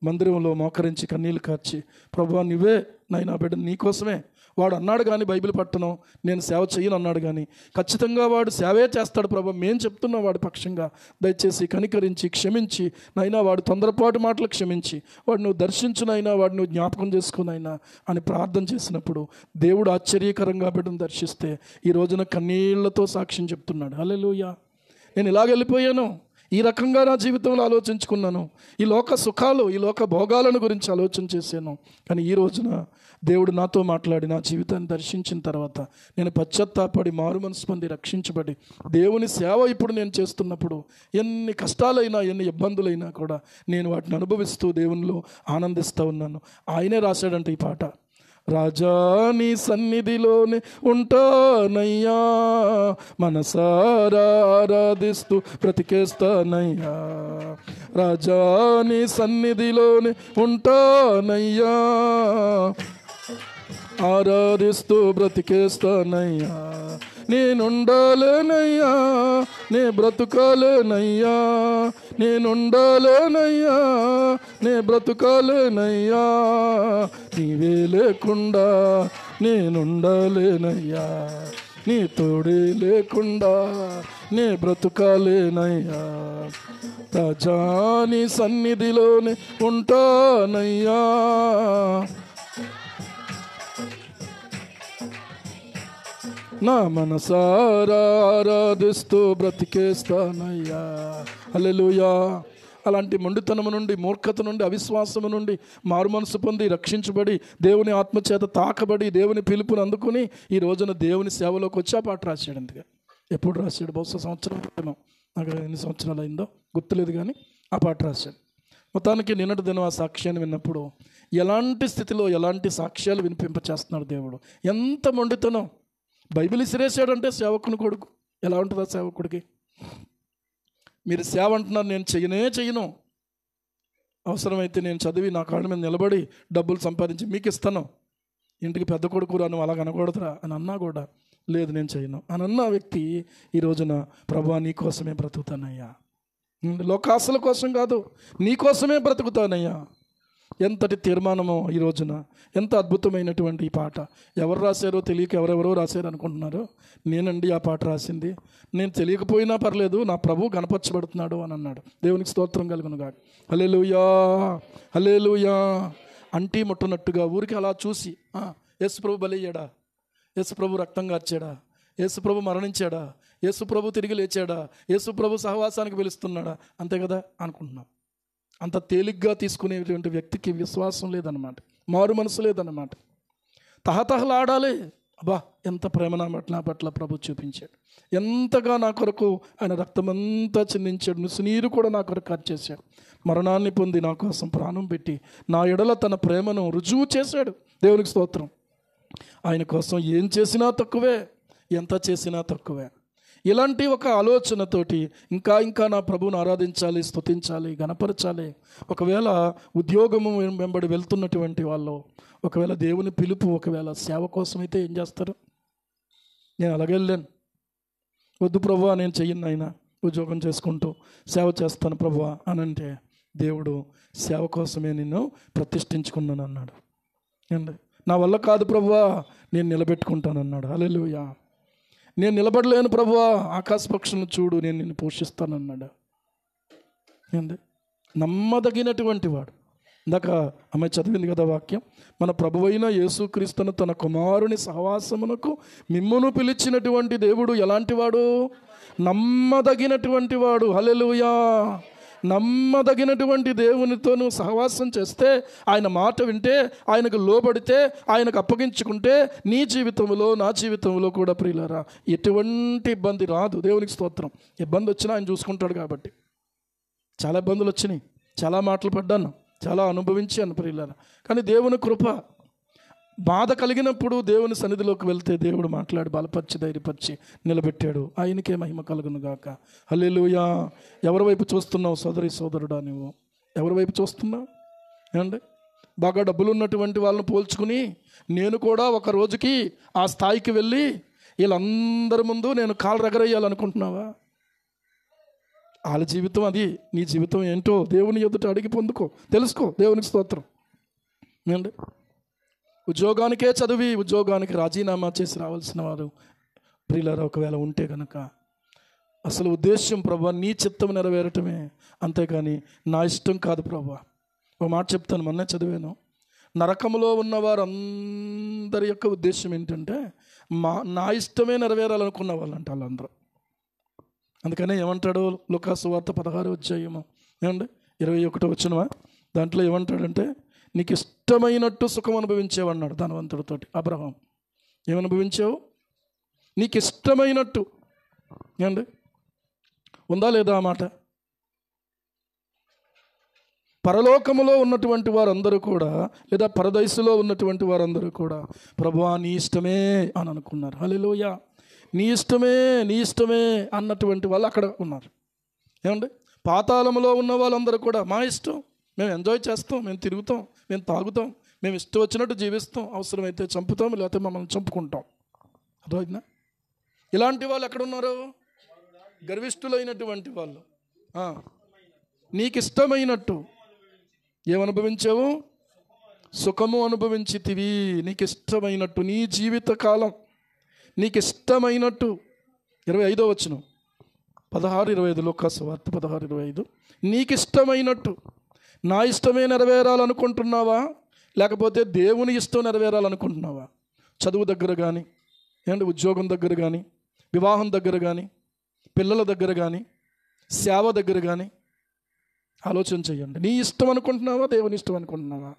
Speaker 1: మందిరంలో మోకరించి కన్నీళ్ళు కార్చి, ప్రభువా నువ్వే నాయనా బిడ్డ నీకోసమే, వాడు అన్నాడు కానీ బైబిల్ పట్టను, నేను సేవ చేయను అన్నాడు కానీ ఖచ్చితంగా వాడు సేవే చేస్తాడు ప్రభు, మేము చెప్తున్నాం వాడి పక్షంగా, దయచేసి కనికరించి క్షమించి నైనా వాడు తొందరపాటు మాటలు క్షమించి వాడు నువ్వు దర్శించునైనా వాడు నువ్వు జ్ఞాపకం చేసుకునైనా అని ప్రార్థన చేసినప్పుడు దేవుడు ఆశ్చర్యకరంగా బిడ్డను దర్శిస్తే ఈ రోజున కన్నీళ్లతో సాక్ష్యం చెప్తున్నాడు. హల్లెలూయా, నేను ఇలాగ వెళ్ళిపోయాను, ఈ రకంగా నా జీవితంలో ఆలోచించుకున్నాను, ఈ లోక సుఖాలు ఈ లోక భోగాలను గురించి ఆలోచన చేశాను, కానీ ఈ రోజున దేవుడు నాతో మాట్లాడి నా జీవితాన్ని దర్శించిన తర్వాత నేను పశ్చాత్తాపడి మారు మనసు పొంది రక్షించబడి దేవుని సేవ ఇప్పుడు నేను చేస్తున్నప్పుడు ఎన్ని కష్టాలైనా ఎన్ని ఇబ్బందులైనా కూడా నేను వాటిని అనుభవిస్తూ దేవునిలో ఆనందిస్తూ ఉన్నాను. ఆయనే రాశాడంటే ఈ పాట, రాజా నీ సన్నిధిలోనే ఉంటానయ్యా, మనసారా ఆరాధిస్తూ బ్రతికేస్తానయ్యా, రాజా నీ సన్నిధిలోనే ఉంటానయ్యా, ఆరాధిస్తూ బ్రతికేస్తానయ్యా, నేనుండాలేనయ్యా నే బ్రతుకాలేనయ్యా, నేనుండాలేనయ్యా నే బ్రతుకాలేనయ్యా, నీవే లేకుండా నేనుండాలేనయ్యా, నీ తోడే లేకుండా నే బ్రతుకాలేనయ్యా, రాజా నీ సన్నిధిలోనే ఉంటానయ్యా, నా మనసారా ఆరాధిస్తూ బ్రతికేస్తానయ్యా. హల్లెలూయా. అలాంటి మొండితనము నుండి, మూర్ఖత నుండి, అవిశ్వాసము నుండి మారు మనసు పొంది రక్షించబడి దేవుని ఆత్మచేత తాకబడి దేవుని పిలుపుని అందుకుని ఈ రోజున దేవుని సేవలోకి వచ్చి ఆ పాట రాశాడు. అందుకే ఎప్పుడు రాశాడు, బహుశా సంవత్సరం క్రితం, నాకు ఎన్ని సంవత్సరాలు అయిందో గుర్తులేదు, కానీ ఆ పాట రాశాడు. మొత్తానికి నిన్నటి దినం ఆ సాక్ష్యాన్ని విన్నప్పుడు ఎలాంటి స్థితిలో ఎలాంటి సాక్ష్యాలు వినిపింపచేస్తున్నాడు దేవుడు. ఎంత మొండితనం, బైబిల్ ఇసిరేసాడంటే సేవకుని కొడుకు ఎలా ఉంటుంది? ఆ సేవకుడికి మీరు సేవ అంటున్నారు, నేను చెయ్యను, అవసరమైతే నేను చదివి నా కాళ్ళ మీద నిలబడి డబ్బులు సంపాదించి మీకు ఇస్తాను, ఇంటికి పెద్ద కొడుకు రా నువ్వు అలాగ అనకూడదురా అని అన్నా కూడా లేదు నేను చేయను అని అన్న వ్యక్తి ఈ రోజున ప్రభువా నీ కోసమే బ్రతుకుతానయ్యా, లోకాశల కోసం కాదు నీ కోసమే బ్రతుకుతానయ్యా. ఎంతటి తీర్మానమో ఈ రోజున, ఎంత అద్భుతమైనటువంటి ఈ పాట. ఎవరు రాశారో తెలియక ఎవరెవరో రాశారు అనుకుంటున్నారు, నేనండి ఆ పాట రాసింది, నేను తెలియకపోయినా పర్లేదు నా ప్రభు కనపరచబడుతున్నాడు అని అన్నాడు. దేవునికి స్తోత్రం కలుగును గాక. హల్లెలూయా, హల్లెలూయా. అంటీ ముట్టనట్టుగా ఊరికి అలా చూసి యేసు ప్రభు బలయ్యాడా, యేసు ప్రభు రక్తం కార్చాడా, యేసు ప్రభు మరణించాడా, యేసు ప్రభు తిరిగి లేచాడా, యేసు ప్రభు సహవాసానికి పిలుస్తున్నాడా, అంతే కదా అనుకుంటున్నాం. అంత తేలిగ్గా తీసుకునేటువంటి వ్యక్తికి విశ్వాసం లేదన్నమాట, మారు మనసు లేదన్నమాట. తహతహలాడాలి, అబ్బా ఎంత ప్రేమ నా పట్ల ప్రభు చూపించాడు, ఎంతగా నా కొరకు ఆయన రక్తమంతా చిందించాడు, నుసునీరు కూడా నా కొరకు ఖర్చేశాడు, మరణాన్ని పొంది నా కోసం ప్రాణం పెట్టి నా ఎడల తన ప్రేమను రుజువు చేశాడు. దేవునికి స్తోత్రం. ఆయన కోసం ఏం చేసినా తక్కువే, ఎంత చేసినా తక్కువే. ఇలాంటి ఒక ఆలోచనతోటి ఇంకా ఇంకా నా ప్రభువుని ఆరాధించాలి, స్తుతించాలి, గణపరచాలి. ఒకవేళ ఉద్యోగము వెంబడి వెళ్తున్నటువంటి వాళ్ళు, ఒకవేళ దేవుని పిలుపు ఒకవేళ సేవ కోసం అయితే ఏం చేస్తారు? నేను అలాగే వెళ్ళాను, వద్దు ప్రభువా నేను చెయ్యను నాయనా, ఉద్యోగం చేసుకుంటూ సేవ చేస్తాను ప్రభువా అని అంటే, దేవుడు సేవ కోసమే నిన్ను ప్రతిష్ఠించుకున్నాను అన్నాడు. ఏంటి, నా వల్ల కాదు ప్రభువా నేను నిలబెట్టుకుంటాను అన్నాడు. హల్లెలూయా. నేను నిలబడలేను ప్రభువా, ఆకాశ పక్షులను చూడు నేను నిన్ను పోషిస్తానన్నాడు. ఏంటి, నమ్మదగినటువంటి వాడు. ఇందాక అమ్మాయి చదివింది కదా వాక్యం, మన ప్రభువైన యేసుక్రీస్తును తన కుమారుని సహవాసమునకు మిమ్మును పిలిచినటువంటి దేవుడు ఎలాంటి వాడు? నమ్మదగినటువంటి వాడు. హల్లెలూయా. నమ్మదగినటువంటి దేవునితోనూ సహవాసం చేస్తే, ఆయన మాట వింటే, ఆయనకు లోబడితే, ఆయనకు అప్పగించుకుంటే, నీ జీవితంలో నా జీవితంలో కూడా ప్రియులారా ఎటువంటి ఇబ్బంది రాదు. దేవునికి స్తోత్రం. ఇబ్బంది వచ్చినా ఆయన చూసుకుంటాడు కాబట్టి. చాలా ఇబ్బందులు వచ్చినాయి, చాలా మాటలు పడ్డాను, చాలా అనుభవించాను ప్రియులారా. కానీ దేవుని కృప, బాధ కలిగినప్పుడు దేవుని సన్నిధిలోకి వెళ్తే దేవుడు మాట్లాడి బలపరిచి ధైర్యపరిచి నిలబెట్టాడు. ఆయనకే మహిమ కలుగును గాక. హల్లెలూయా. ఎవరి వైపు చూస్తున్నావు సోదరి సోదరుడా? నువ్వు ఎవరి వైపు చూస్తున్నావు? ఏమండి, బాగా డబ్బులు ఉన్నటువంటి వాళ్ళని పోల్చుకుని నేను కూడా ఒక రోజుకి ఆ స్థాయికి వెళ్ళి వీళ్ళందరి ముందు నేను కాలు రగరయ్యాలనుకుంటున్నావా? వాళ్ళ జీవితం అది, నీ జీవితం ఏంటో దేవుని ఎదుట అడిగి పొందుకో, తెలుసుకో. దేవునికి స్తోత్రం. ఏమండి, ఉద్యోగానికే చదివి ఉద్యోగానికి రాజీనామా చేసి రావాల్సిన వారు ప్రియులారా ఒకవేళ ఉంటే కనుక, అసలు ఉద్దేశ్యం ప్రభువా నీ చిత్తం నెరవేరటమే, అంతేకాని నా ఇష్టం కాదు ప్రభువా. ఒక మాట చెప్తాను, మొన్నే చదివాను. నరకంలో ఉన్నవారు అందరి యొక్క ఉద్దేశం ఏంటంటే నా ఇష్టమే నెరవేరాలనుకున్న వాళ్ళంట వాళ్ళందరూ. అందుకనే ఏమంటాడు లూకా సువార్త 16వ అధ్యాయము ఏమండి 21వ వచనమా, దాంట్లో ఏమంటాడంటే, నీకు ఇష్టమైనట్టు సుఖం అనుభవించేవన్నాడు ధనవంతుడితోటి అబ్రహాం. ఏమనుభవించావు? నీకు ఇష్టమైనట్టు. ఏమండి, ఉందా లేదా ఆ మాట? పరలోకములో ఉన్నటువంటి వారందరూ కూడా, లేదా పరదైసులో ఉన్నటువంటి వారందరూ కూడా ప్రభువా నీ ఇష్టమే అని అనుకున్నారు. హల్లెలూయా. నీ ఇష్టమే, నీ ఇష్టమే అన్నటువంటి వాళ్ళు అక్కడ ఉన్నారు. ఏమండి, పాతాళములో ఉన్న వాళ్ళందరూ కూడా మా ఇష్టం, మేము ఎంజాయ్ చేస్తాం, మేము తిరుగుతాం, మేము తాగుతాం, మేము ఇష్టం వచ్చినట్టు జీవిస్తాం, అవసరమైతే చంపుతాం, లేకపోతే మమ్మల్ని చంపుకుంటాం. అర్థమైందా? ఇలాంటి వాళ్ళు ఎక్కడున్నారు? గర్విష్ఠులైనటువంటి వాళ్ళు. నీకు ఇష్టమైనట్టు ఏమనుభవించావు? సుఖము అనుభవించితివి. నీకు ఇష్టమైనట్టు నీ జీవితకాలం నీకు ఇష్టమైనట్టు. 25వ వచనం 16:25 లూకా సువార్త 16:25. నీకు ఇష్టమైనట్టు. నా ఇష్టమే నెరవేరాలనుకుంటున్నావా, లేకపోతే దేవుని ఇష్టం నెరవేరాలనుకుంటున్నావా? చదువు దగ్గర కానీ, ఏంటంటే ఉద్యోగం దగ్గర కానీ, వివాహం దగ్గర కానీ, పిల్లల దగ్గర కానీ, సేవ దగ్గర కానీ ఆలోచన చేయండి. నీ ఇష్టం అనుకుంటున్నావా, దేవుని ఇష్టం అనుకుంటున్నావా?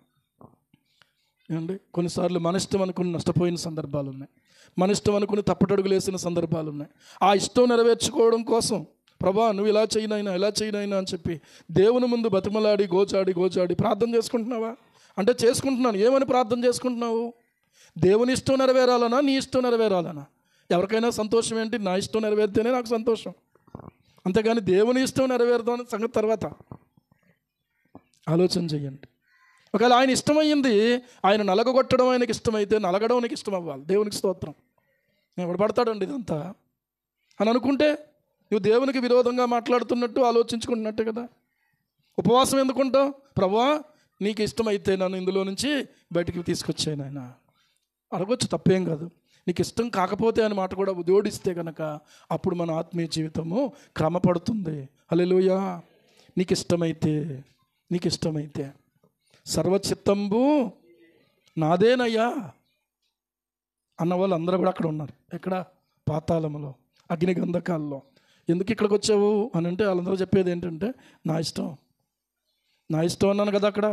Speaker 1: ఏమండి, కొన్నిసార్లు మన ఇష్టం అనుకుని నష్టపోయిన సందర్భాలు ఉన్నాయి, మన ఇష్టం అనుకుని తప్పటడుగులు వేసిన సందర్భాలు ఉన్నాయి. ఆ ఇష్టం నెరవేర్చుకోవడం కోసం ప్రభా నువ్వు ఇలా చేయనైనా ఇలా చేయనైనా అని చెప్పి దేవుని ముందు బతిమలాడి గోచాడి ప్రార్థన చేసుకుంటున్నావా? అంటే చేసుకుంటున్నాను. ఏమని ప్రార్థన చేసుకుంటున్నావు? దేవుని ఇష్టం నెరవేరాలనా, నీ ఇష్టం నెరవేరాలనా? ఎవరికైనా సంతోషం ఏంటి? నా ఇష్టం నెరవేరితేనే నాకు సంతోషం, అంతేగాని దేవుని ఇష్టం నెరవేరుదాం సంగతి తర్వాత ఆలోచన చెయ్యండి. ఒకవేళ ఆయన ఇష్టమైంది, ఆయన నలగొట్టడం ఆయనకి ఇష్టమైతే నలగడం నీకు ఇష్టం అవ్వాలి. దేవునికి స్తోత్రం. ఎవడు పడతాడండి ఇదంతా అని అనుకుంటే నువ్వు దేవునికి విరోధంగా మాట్లాడుతున్నట్టు ఆలోచించుకుంటున్నట్టే కదా. ఉపవాసం ఎందుకుంటావు? ప్రభువా నీకు ఇష్టమైతే నన్ను ఇందులో నుంచి బయటికి తీసుకొచ్చాను ఆయన అడగొచ్చు, తప్పేం కాదు. నీకు ఇష్టం కాకపోతే అని మాట కూడా జోడిస్తే కనుక అప్పుడు మన ఆత్మీయ జీవితము క్రమపడుతుంది. హల్లెలూయా. నీకు ఇష్టమైతే సర్వచిత్తంబు నాదేనయ్యా అన్న వాళ్ళు అందరూ కూడా అక్కడ ఉన్నారు. ఎక్కడ? పాతాళములో, అగ్ని గంధకాల్లో. ఎందుకు ఇక్కడికి వచ్చావు అని అంటే వాళ్ళందరూ చెప్పేది ఏంటంటే నా ఇష్టం అన్నాను కదా, అక్కడ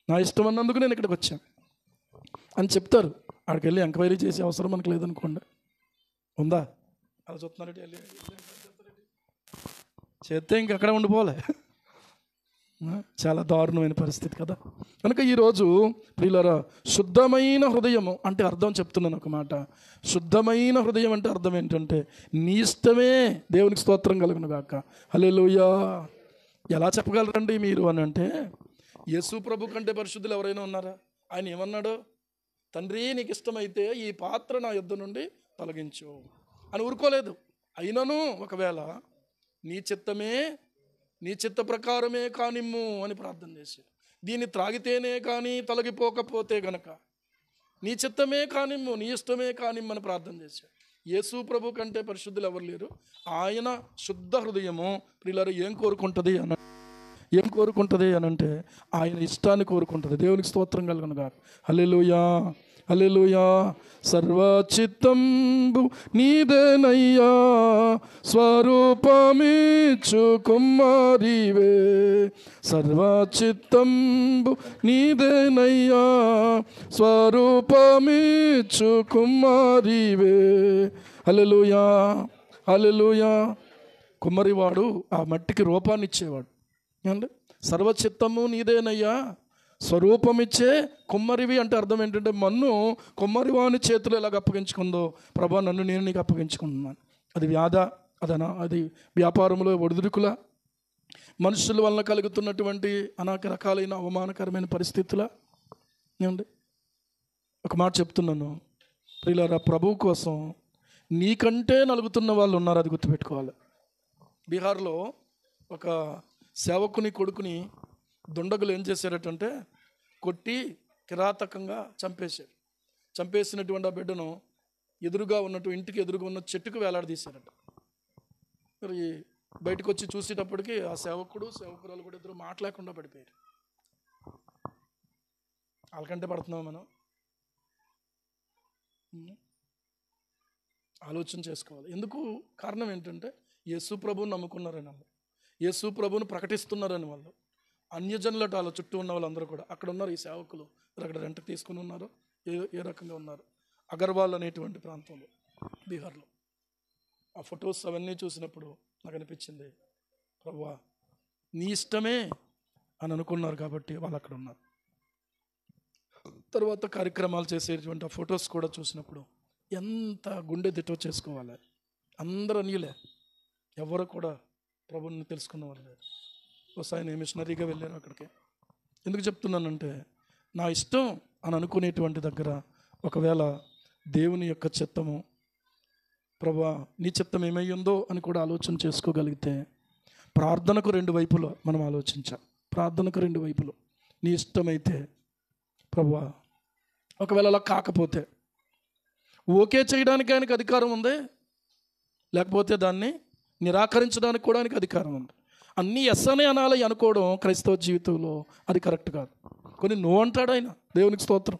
Speaker 1: నా ఇష్టం అన్నందుకు నేను ఇక్కడికి వచ్చాను అని చెప్తారు. అక్కడికి వెళ్ళి ఎంక్వైరీ చేసే అవసరం మనకు లేదనుకోండి. ఉందా? అలా చూస్తున్నారంటే చేస్తే ఇంక అక్కడే ఉండిపోలే. చాలా దారుణమైన పరిస్థితి కదా. కనుక ఈరోజు ప్రియులారా, శుద్ధమైన హృదయము అంటే అర్థం చెప్తున్నాను ఒక మాట. శుద్ధమైన హృదయం అంటే అర్థం ఏంటంటే నీ ఇష్టమే దేవునికి స్తోత్రం కలుగును గాక. హల్లెలూయా. ఎలా చెప్పగలరండి మీరు అని అంటే, యేసు ప్రభు కంటే పరిశుద్ధులు ఎవరైనా ఉన్నారా? ఆయన ఏమన్నాడు? తండ్రి నీకు ఇష్టమైతే ఈ పాత్ర నా యొద్ద నుండి తొలగించు అని ఊరుకోలేదు. అయినను ఒకవేళ నీ చిత్తమే, నీ చిత్త ప్రకారమే కానిమ్ము అని ప్రార్థన చేశాడు. దీన్ని త్రాగితేనే కానీ తొలగిపోకపోతే గనక నీ చిత్తమే కానిమ్ము, నీ ఇష్టమే కానిమ్ము అని ప్రార్థన చేశాడు. యేసు ప్రభు కంటే పరిశుద్ధులు ఎవరు లేరు. ఆయన శుద్ధ హృదయము ప్రియులారా ఏం కోరుకుంటుంది అని అంటే ఆయన ఇష్టాన్ని కోరుకుంటుంది. దేవునికి స్తోత్రం కలుగును గాక. హల్లెలూయా, హల్లెలూయా. సర్వచిత్తంబు నీదేనయ్యా, స్వరూపమిచ్చు కుమారివే. సర్వచిత్తంబు నీదేనయ్యా, స్వరూపమిచ్చు కుమారివే. హల్లెలూయా, హల్లెలూయా. కుమ్మరివాడు ఆ మట్టికి రూపాన్ని ఇచ్చేవాడు. అంటే సర్వచిత్తము నీదేనయ్యా, స్వరూపమిచ్చే కుమ్మరివి అంటే అర్థం ఏంటంటే మన్ను కుమ్మరివాని చేతులు ఎలాగ అప్పగించుకుందో ప్రభా నన్ను నేను నీకు అప్పగించుకుంటున్నాను. అది అది వ్యాపారంలో ఒడిదుడుకుల, మనుషుల వలన కలుగుతున్నటువంటి అనేక రకాలైన అవమానకరమైన పరిస్థితుల. ఏమండి ఒక మాట చెప్తున్నాను ప్రియులారా, ప్రభువు కోసం నీకంటే నలుగుతున్న వాళ్ళు ఉన్నారు, అది గుర్తుపెట్టుకోవాలి. బీహార్లో ఒక సేవకుని కొడుకుని దుండగులు ఏం చేశారటంటే కొట్టి కిరాతకంగా చంపేశారు. చంపేసినటువంటి ఆ బిడ్డను ఇంటికి ఎదురుగా ఉన్న చెట్టుకు వేలాడదీశారట. మరి బయటకు వచ్చి చూసేటప్పటికి ఆ సేవకురాలు కూడా ఇద్దరు మాట్లాడకుండా పడిపోయారు. వాళ్ళకంటే పడుతున్నాం మనం. ఆలోచన చేసుకోవాలి. ఎందుకు? కారణం ఏంటంటే యేసు ప్రభువుని నమ్ముకున్నారని వాళ్ళు, యేసు ప్రభువుని ప్రకటిస్తున్నారని వాళ్ళు. అన్యజనులట వాళ్ళ చుట్టూ ఉన్న వాళ్ళందరూ కూడా అక్కడ ఉన్నారు. ఈ సేవకులు అక్కడ రెంట్కి తీసుకుని ఉన్నారు. ఏ రకంగా ఉన్నారు? అగర్వాల్ అనేటువంటి ప్రాంతంలో, బీహార్లో. ఆ ఫొటోస్ అవన్నీ చూసినప్పుడు నాకు అనిపించింది, ప్రభువా నీ ఇష్టమే అని అనుకున్నారు కాబట్టి వాళ్ళు అక్కడ ఉన్నారు. తర్వాత కార్యక్రమాలు చేసేటువంటి ఆ ఫొటోస్ కూడా చూసినప్పుడు ఎంత గుండె దిట్టో చేసుకోవాలి. అందరూ అన్యులే, ఎవరు కూడా ప్రభువుని తెలుసుకున్నవారు లేరు. ఆయన మిషనరీగా వెళ్ళారు అక్కడికి. ఎందుకు చెప్తున్నానంటే నా ఇష్టం అని అనుకునేటువంటి దగ్గర ఒకవేళ దేవుని యొక్క చిత్తము, ప్రభువా నీ చిత్తం ఏమై ఉందో అని కూడా ఆలోచన చేసుకోగలిగితే, ప్రార్థనకు రెండు వైపులో మనం ఆలోచించాం. ప్రార్థనకు రెండు వైపులు నీ ఇష్టమైతే ప్రభువా, ఒకవేళ అలా కాకపోతే ఓకే చేయడానికి ఆయనకు అధికారం ఉంది, లేకపోతే దాన్ని నిరాకరించడానికి కూడా ఆయనకు అధికారం ఉంది. అన్నీ ఎస్ అనే అనాలి అనుకోవడం క్రైస్తవ జీవితంలో అది కరెక్ట్ కాదు. కొన్ని నో అంటాడు ఆయన, దేవునికి స్తోత్రం.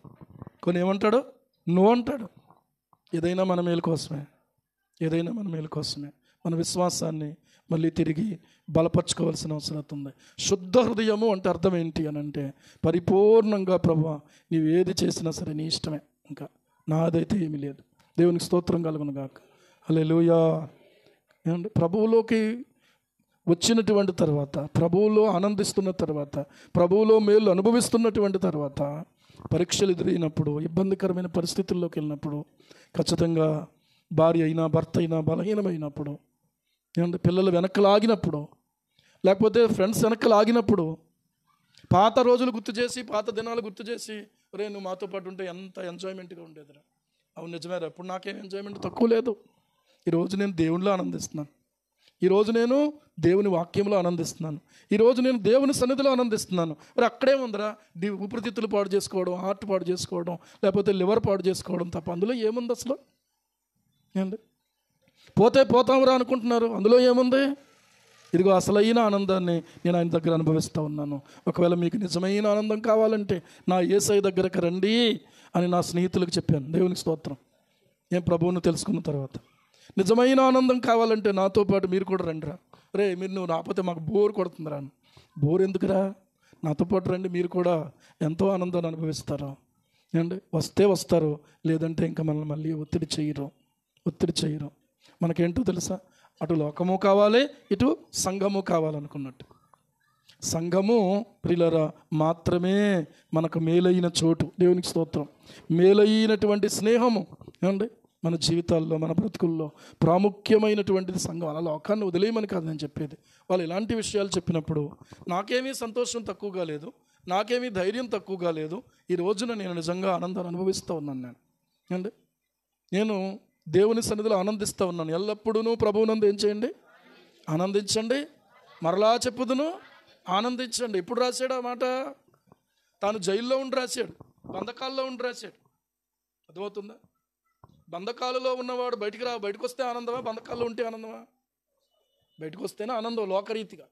Speaker 1: కొన్ని ఏమంటాడు? నో అంటాడు. ఏదైనా మన మేలు కోసమే, ఏదైనా మన మేలు కోసమే. మన విశ్వాసాన్ని మళ్ళీ తిరిగి బలపరచుకోవాల్సిన అవసరం ఉంది. శుద్ధ హృదయము అంటే అర్థం ఏంటి అని అంటే పరిపూర్ణంగా ప్రభువా నీవు ఏది చేసినా సరే నీ ఇష్టమే, ఇంకా నాదైతే ఏమీ లేదు. దేవునికి స్తోత్రం కలుగును గాక. హల్లెలూయా. ఏమంటే ప్రభువులోకి వచ్చినటువంటి తర్వాత, ప్రభువులో ఆనందిస్తున్న తర్వాత, ప్రభువులో మేలు అనుభవిస్తున్నటువంటి తర్వాత పరీక్షలు ఎదురైనప్పుడు, ఇబ్బందికరమైన పరిస్థితుల్లోకి వెళ్ళినప్పుడు, ఖచ్చితంగా భార్య అయినా భర్త అయినా బలహీనమైనప్పుడు, ఏమంటే పిల్లలు వెనక్కి లాగినప్పుడు, లేకపోతే ఫ్రెండ్స్ వెనక్కి లాగినప్పుడు, పాత రోజులు గుర్తు చేసి, పాత దినాలు గుర్తు చేసి, రే నువ్వు మాతో పాటు ఉంటే ఎంత ఎంజాయ్మెంట్గా ఉండేదిరా. అవును నిజమేరా, ఇప్పుడు నాకేం ఎంజాయ్మెంట్ తక్కువ లేదు. ఈరోజు నేను దేవునిలో ఆనందిస్తున్నాను, ఈరోజు నేను దేవుని వాక్యంలో ఆనందిస్తున్నాను, ఈరోజు నేను దేవుని సన్నిధిలో ఆనందిస్తున్నాను. మరి అక్కడే ఉందిరా ఊపిరితిత్తులు పాడు చేసుకోవడం, హార్ట్ పాడు చేసుకోవడం, లేకపోతే లివర్ పాడు చేసుకోవడం తప్ప అందులో ఏముంది అసలు? ఏంటి పోతే పోతాంరా అనుకుంటున్నారు, అందులో ఏముంది? ఇదిగో అసలైన ఆనందాన్ని నేను ఆయన దగ్గర అనుభవిస్తూ ఉన్నాను. ఒకవేళ మీకు నిజమైన ఆనందం కావాలంటే నా యేసయ్య దగ్గరకు రండి అని నా స్నేహితులకు చెప్పాను. దేవునికి స్తోత్రం. నేను ప్రభువును తెలుసుకున్న తర్వాత నిజమైన ఆనందం కావాలంటే నాతో పాటు మీరు కూడా రండిరా. రే మీరు నువ్వు రాకపోతే మాకు బోర్ కొడుతుందిరా. బోర్ ఎందుకురా, నాతో పాటు రండి, మీరు కూడా ఎంతో ఆనందాన్ని అనుభవిస్తారు. ఏమండి వస్తే వస్తారు, లేదంటే ఇంకా మనల్ని మళ్ళీ ఒత్తిడి చేయరు. మనకేంటో తెలుసా, అటు లోకము కావాలి, ఇటు సంఘము కావాలనుకున్నట్టు. సంఘము ప్రియులారా మాత్రమే మనకు మేలైన చోటు. దేవునికి స్తోత్రం. మేలైనటువంటి స్నేహము ఏమండి మన జీవితాల్లో, మన బ్రతుకుల్లో ప్రాముఖ్యమైనటువంటిది సంఘం. అలా లోకాన్ని వదిలేయమని కాదు నేను చెప్పేది. వాళ్ళు ఇలాంటి విషయాలు చెప్పినప్పుడు నాకేమీ సంతోషం తక్కువగా లేదు, నాకేమీ ధైర్యం తక్కువగా లేదు. ఈ రోజున నేను నిజంగా ఆనందాన్ని అనుభవిస్తూ ఉన్నాను. అండి నేను దేవుని సన్నిధిలో ఆనందిస్తూ ఉన్నాను. ఎల్లప్పుడూ ప్రభువునందు ఏం చేయండి? ఆనందించండి. మరలా చెప్పుదును, ఆనందించండి. ఎప్పుడు రాశాడు ఆ మాట? తాను జైల్లో ఉండి రాశాడు, బంధకాల్లో ఉండి రాశాడు. అర్థమవుతుందా? బంధకాలలో ఉన్నవాడు బయటకు వస్తే ఆనందమా? బంధకాల్లో ఉంటే ఆనందమా? బయటకు వస్తేనే ఆనందం లోకరీతిగా.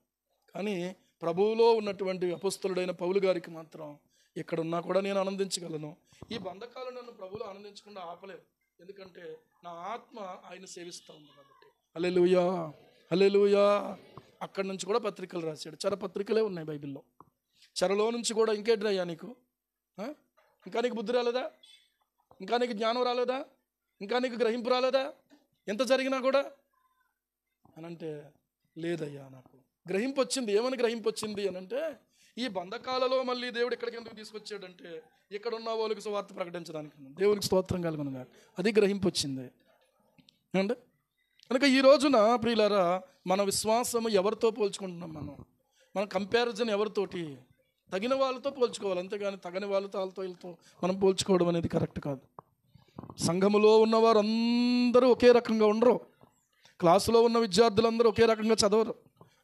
Speaker 1: కానీ ప్రభువులో ఉన్నటువంటి అపొస్తలుడైన పౌలు గారికి మాత్రం ఎక్కడున్నా కూడా నేను ఆనందించగలను. ఈ బంధకాలు నన్ను ప్రభువులో ఆనందించకుండా ఆపలేదు. ఎందుకంటే నా ఆత్మ ఆయన సేవిస్తూ ఉంది కాబట్టి. హల్లెలూయా, హల్లెలూయా. అక్కడి నుంచి కూడా పత్రికలు రాశాడు. చెర పత్రికలే ఉన్నాయి బైబిల్లో. చెరలో నుంచి కూడా ఇంకేంటయ్యా నీకు? ఇంకా నీకు బుద్ధి రాలేదా? ఇంకా నీకు జ్ఞానం రాలేదా? ఇంకా నీకు గ్రహింపు రాలేదా? ఎంత జరిగినా కూడా అని అంటే, లేదయ్యా నాకు గ్రహింపు వచ్చింది. ఏమని గ్రహింపు వచ్చింది అని అంటే, ఈ బంధకాలలో మళ్ళీ దేవుడు ఎక్కడికి ఎందుకు తీసుకొచ్చాడంటే ఇక్కడ ఉన్న వాళ్ళకి సువార్త ప్రకటించడానికి. దేవునికి స్తోత్రం కలుగునుగా. అది గ్రహింపు వచ్చింది అంటే. కనుక ఈ రోజున ప్రియులారా, మన విశ్వాసము ఎవరితో పోల్చుకుంటున్నాం? మన కంపారిజన్ ఎవరితోటి? తగిన వాళ్ళతో పోల్చుకోవాలి, అంతేగాని తగని వాళ్ళతో వీళ్ళతో మనం పోల్చుకోవడం అనేది కరెక్ట్ కాదు. సంఘములో ఉన్నవారు అందరూ ఒకే రకంగా ఉండరు. క్లాసులో ఉన్న విద్యార్థులందరూ ఒకే రకంగా చదవరు.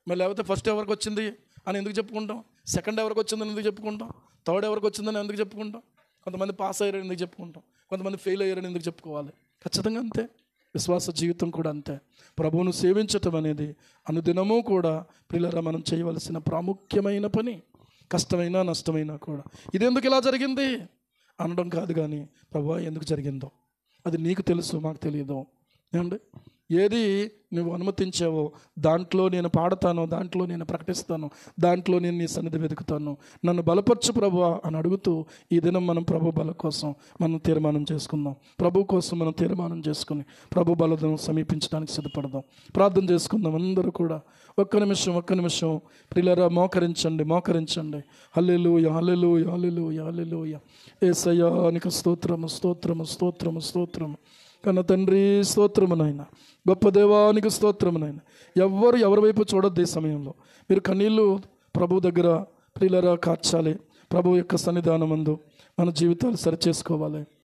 Speaker 1: మరి లేకపోతే ఫస్ట్ ఎవరికి వచ్చింది అని ఎందుకు చెప్పుకుంటాం? సెకండ్ ఎవరికి వచ్చిందని ఎందుకు చెప్పుకుంటాం? థర్డ్ ఎవరికి వచ్చిందని ఎందుకు చెప్పుకుంటాం? కొంతమంది పాస్ అయ్యారని ఎందుకు చెప్పుకుంటాం? కొంతమంది ఫెయిల్ అయ్యారని ఎందుకు చెప్పుకోవాలి? ఖచ్చితంగా అంతే. విశ్వాస జీవితం కూడా అంతే. ప్రభువును సేవించటం అనేది అనుదినము కూడా ప్రియులారా మనం చేయవలసిన ప్రాముఖ్యమైన పని. కష్టమైనా నష్టమైనా కూడా ఇది ఎందుకు ఇలా జరిగింది అనడం కాదు, కానీ ప్రభువా ఎందుకు జరిగిందో అది నీకు తెలుసు, మాకు తెలియదు. ఏమండి? ఏది నువ్వు అనుమతించావో దాంట్లో నేను పాడతాను, దాంట్లో నేను ప్రకటిస్తాను, దాంట్లో నేను నీ సన్నిధి వెతుకుతాను. నన్ను బలపరచు ప్రభువా అని అడుగుతూ ఈ దినం మనం ప్రభు బల కోసం మనం తీర్మానం చేసుకుందాం. ప్రభు కోసం మనం తీర్మానం చేసుకుని ప్రభు బలను సమీపించడానికి సిద్ధపడదాం. ప్రార్థన చేసుకుందాం. అందరూ కూడా ఒక్క నిమిషం ప్రియులారా మోకరించండి. హల్లెలూయా, హల్లెలూయా, హల్లెలూయా, హల్లెలూయా. యేసయ్యా నీకు స్తోత్రము. కన్న తండ్రి స్తోత్రము నాయన. గొప్ప దేవానికి స్తోత్రము నాయన. ఎవరి వైపు చూడొద్దు. ఈ సమయంలో మీరు కన్నీళ్ళు ప్రభు దగ్గర ప్రియులారా కార్చాలి. ప్రభు యొక్క సన్నిధానమందు మన జీవితాలు సరిచేసుకోవాలి.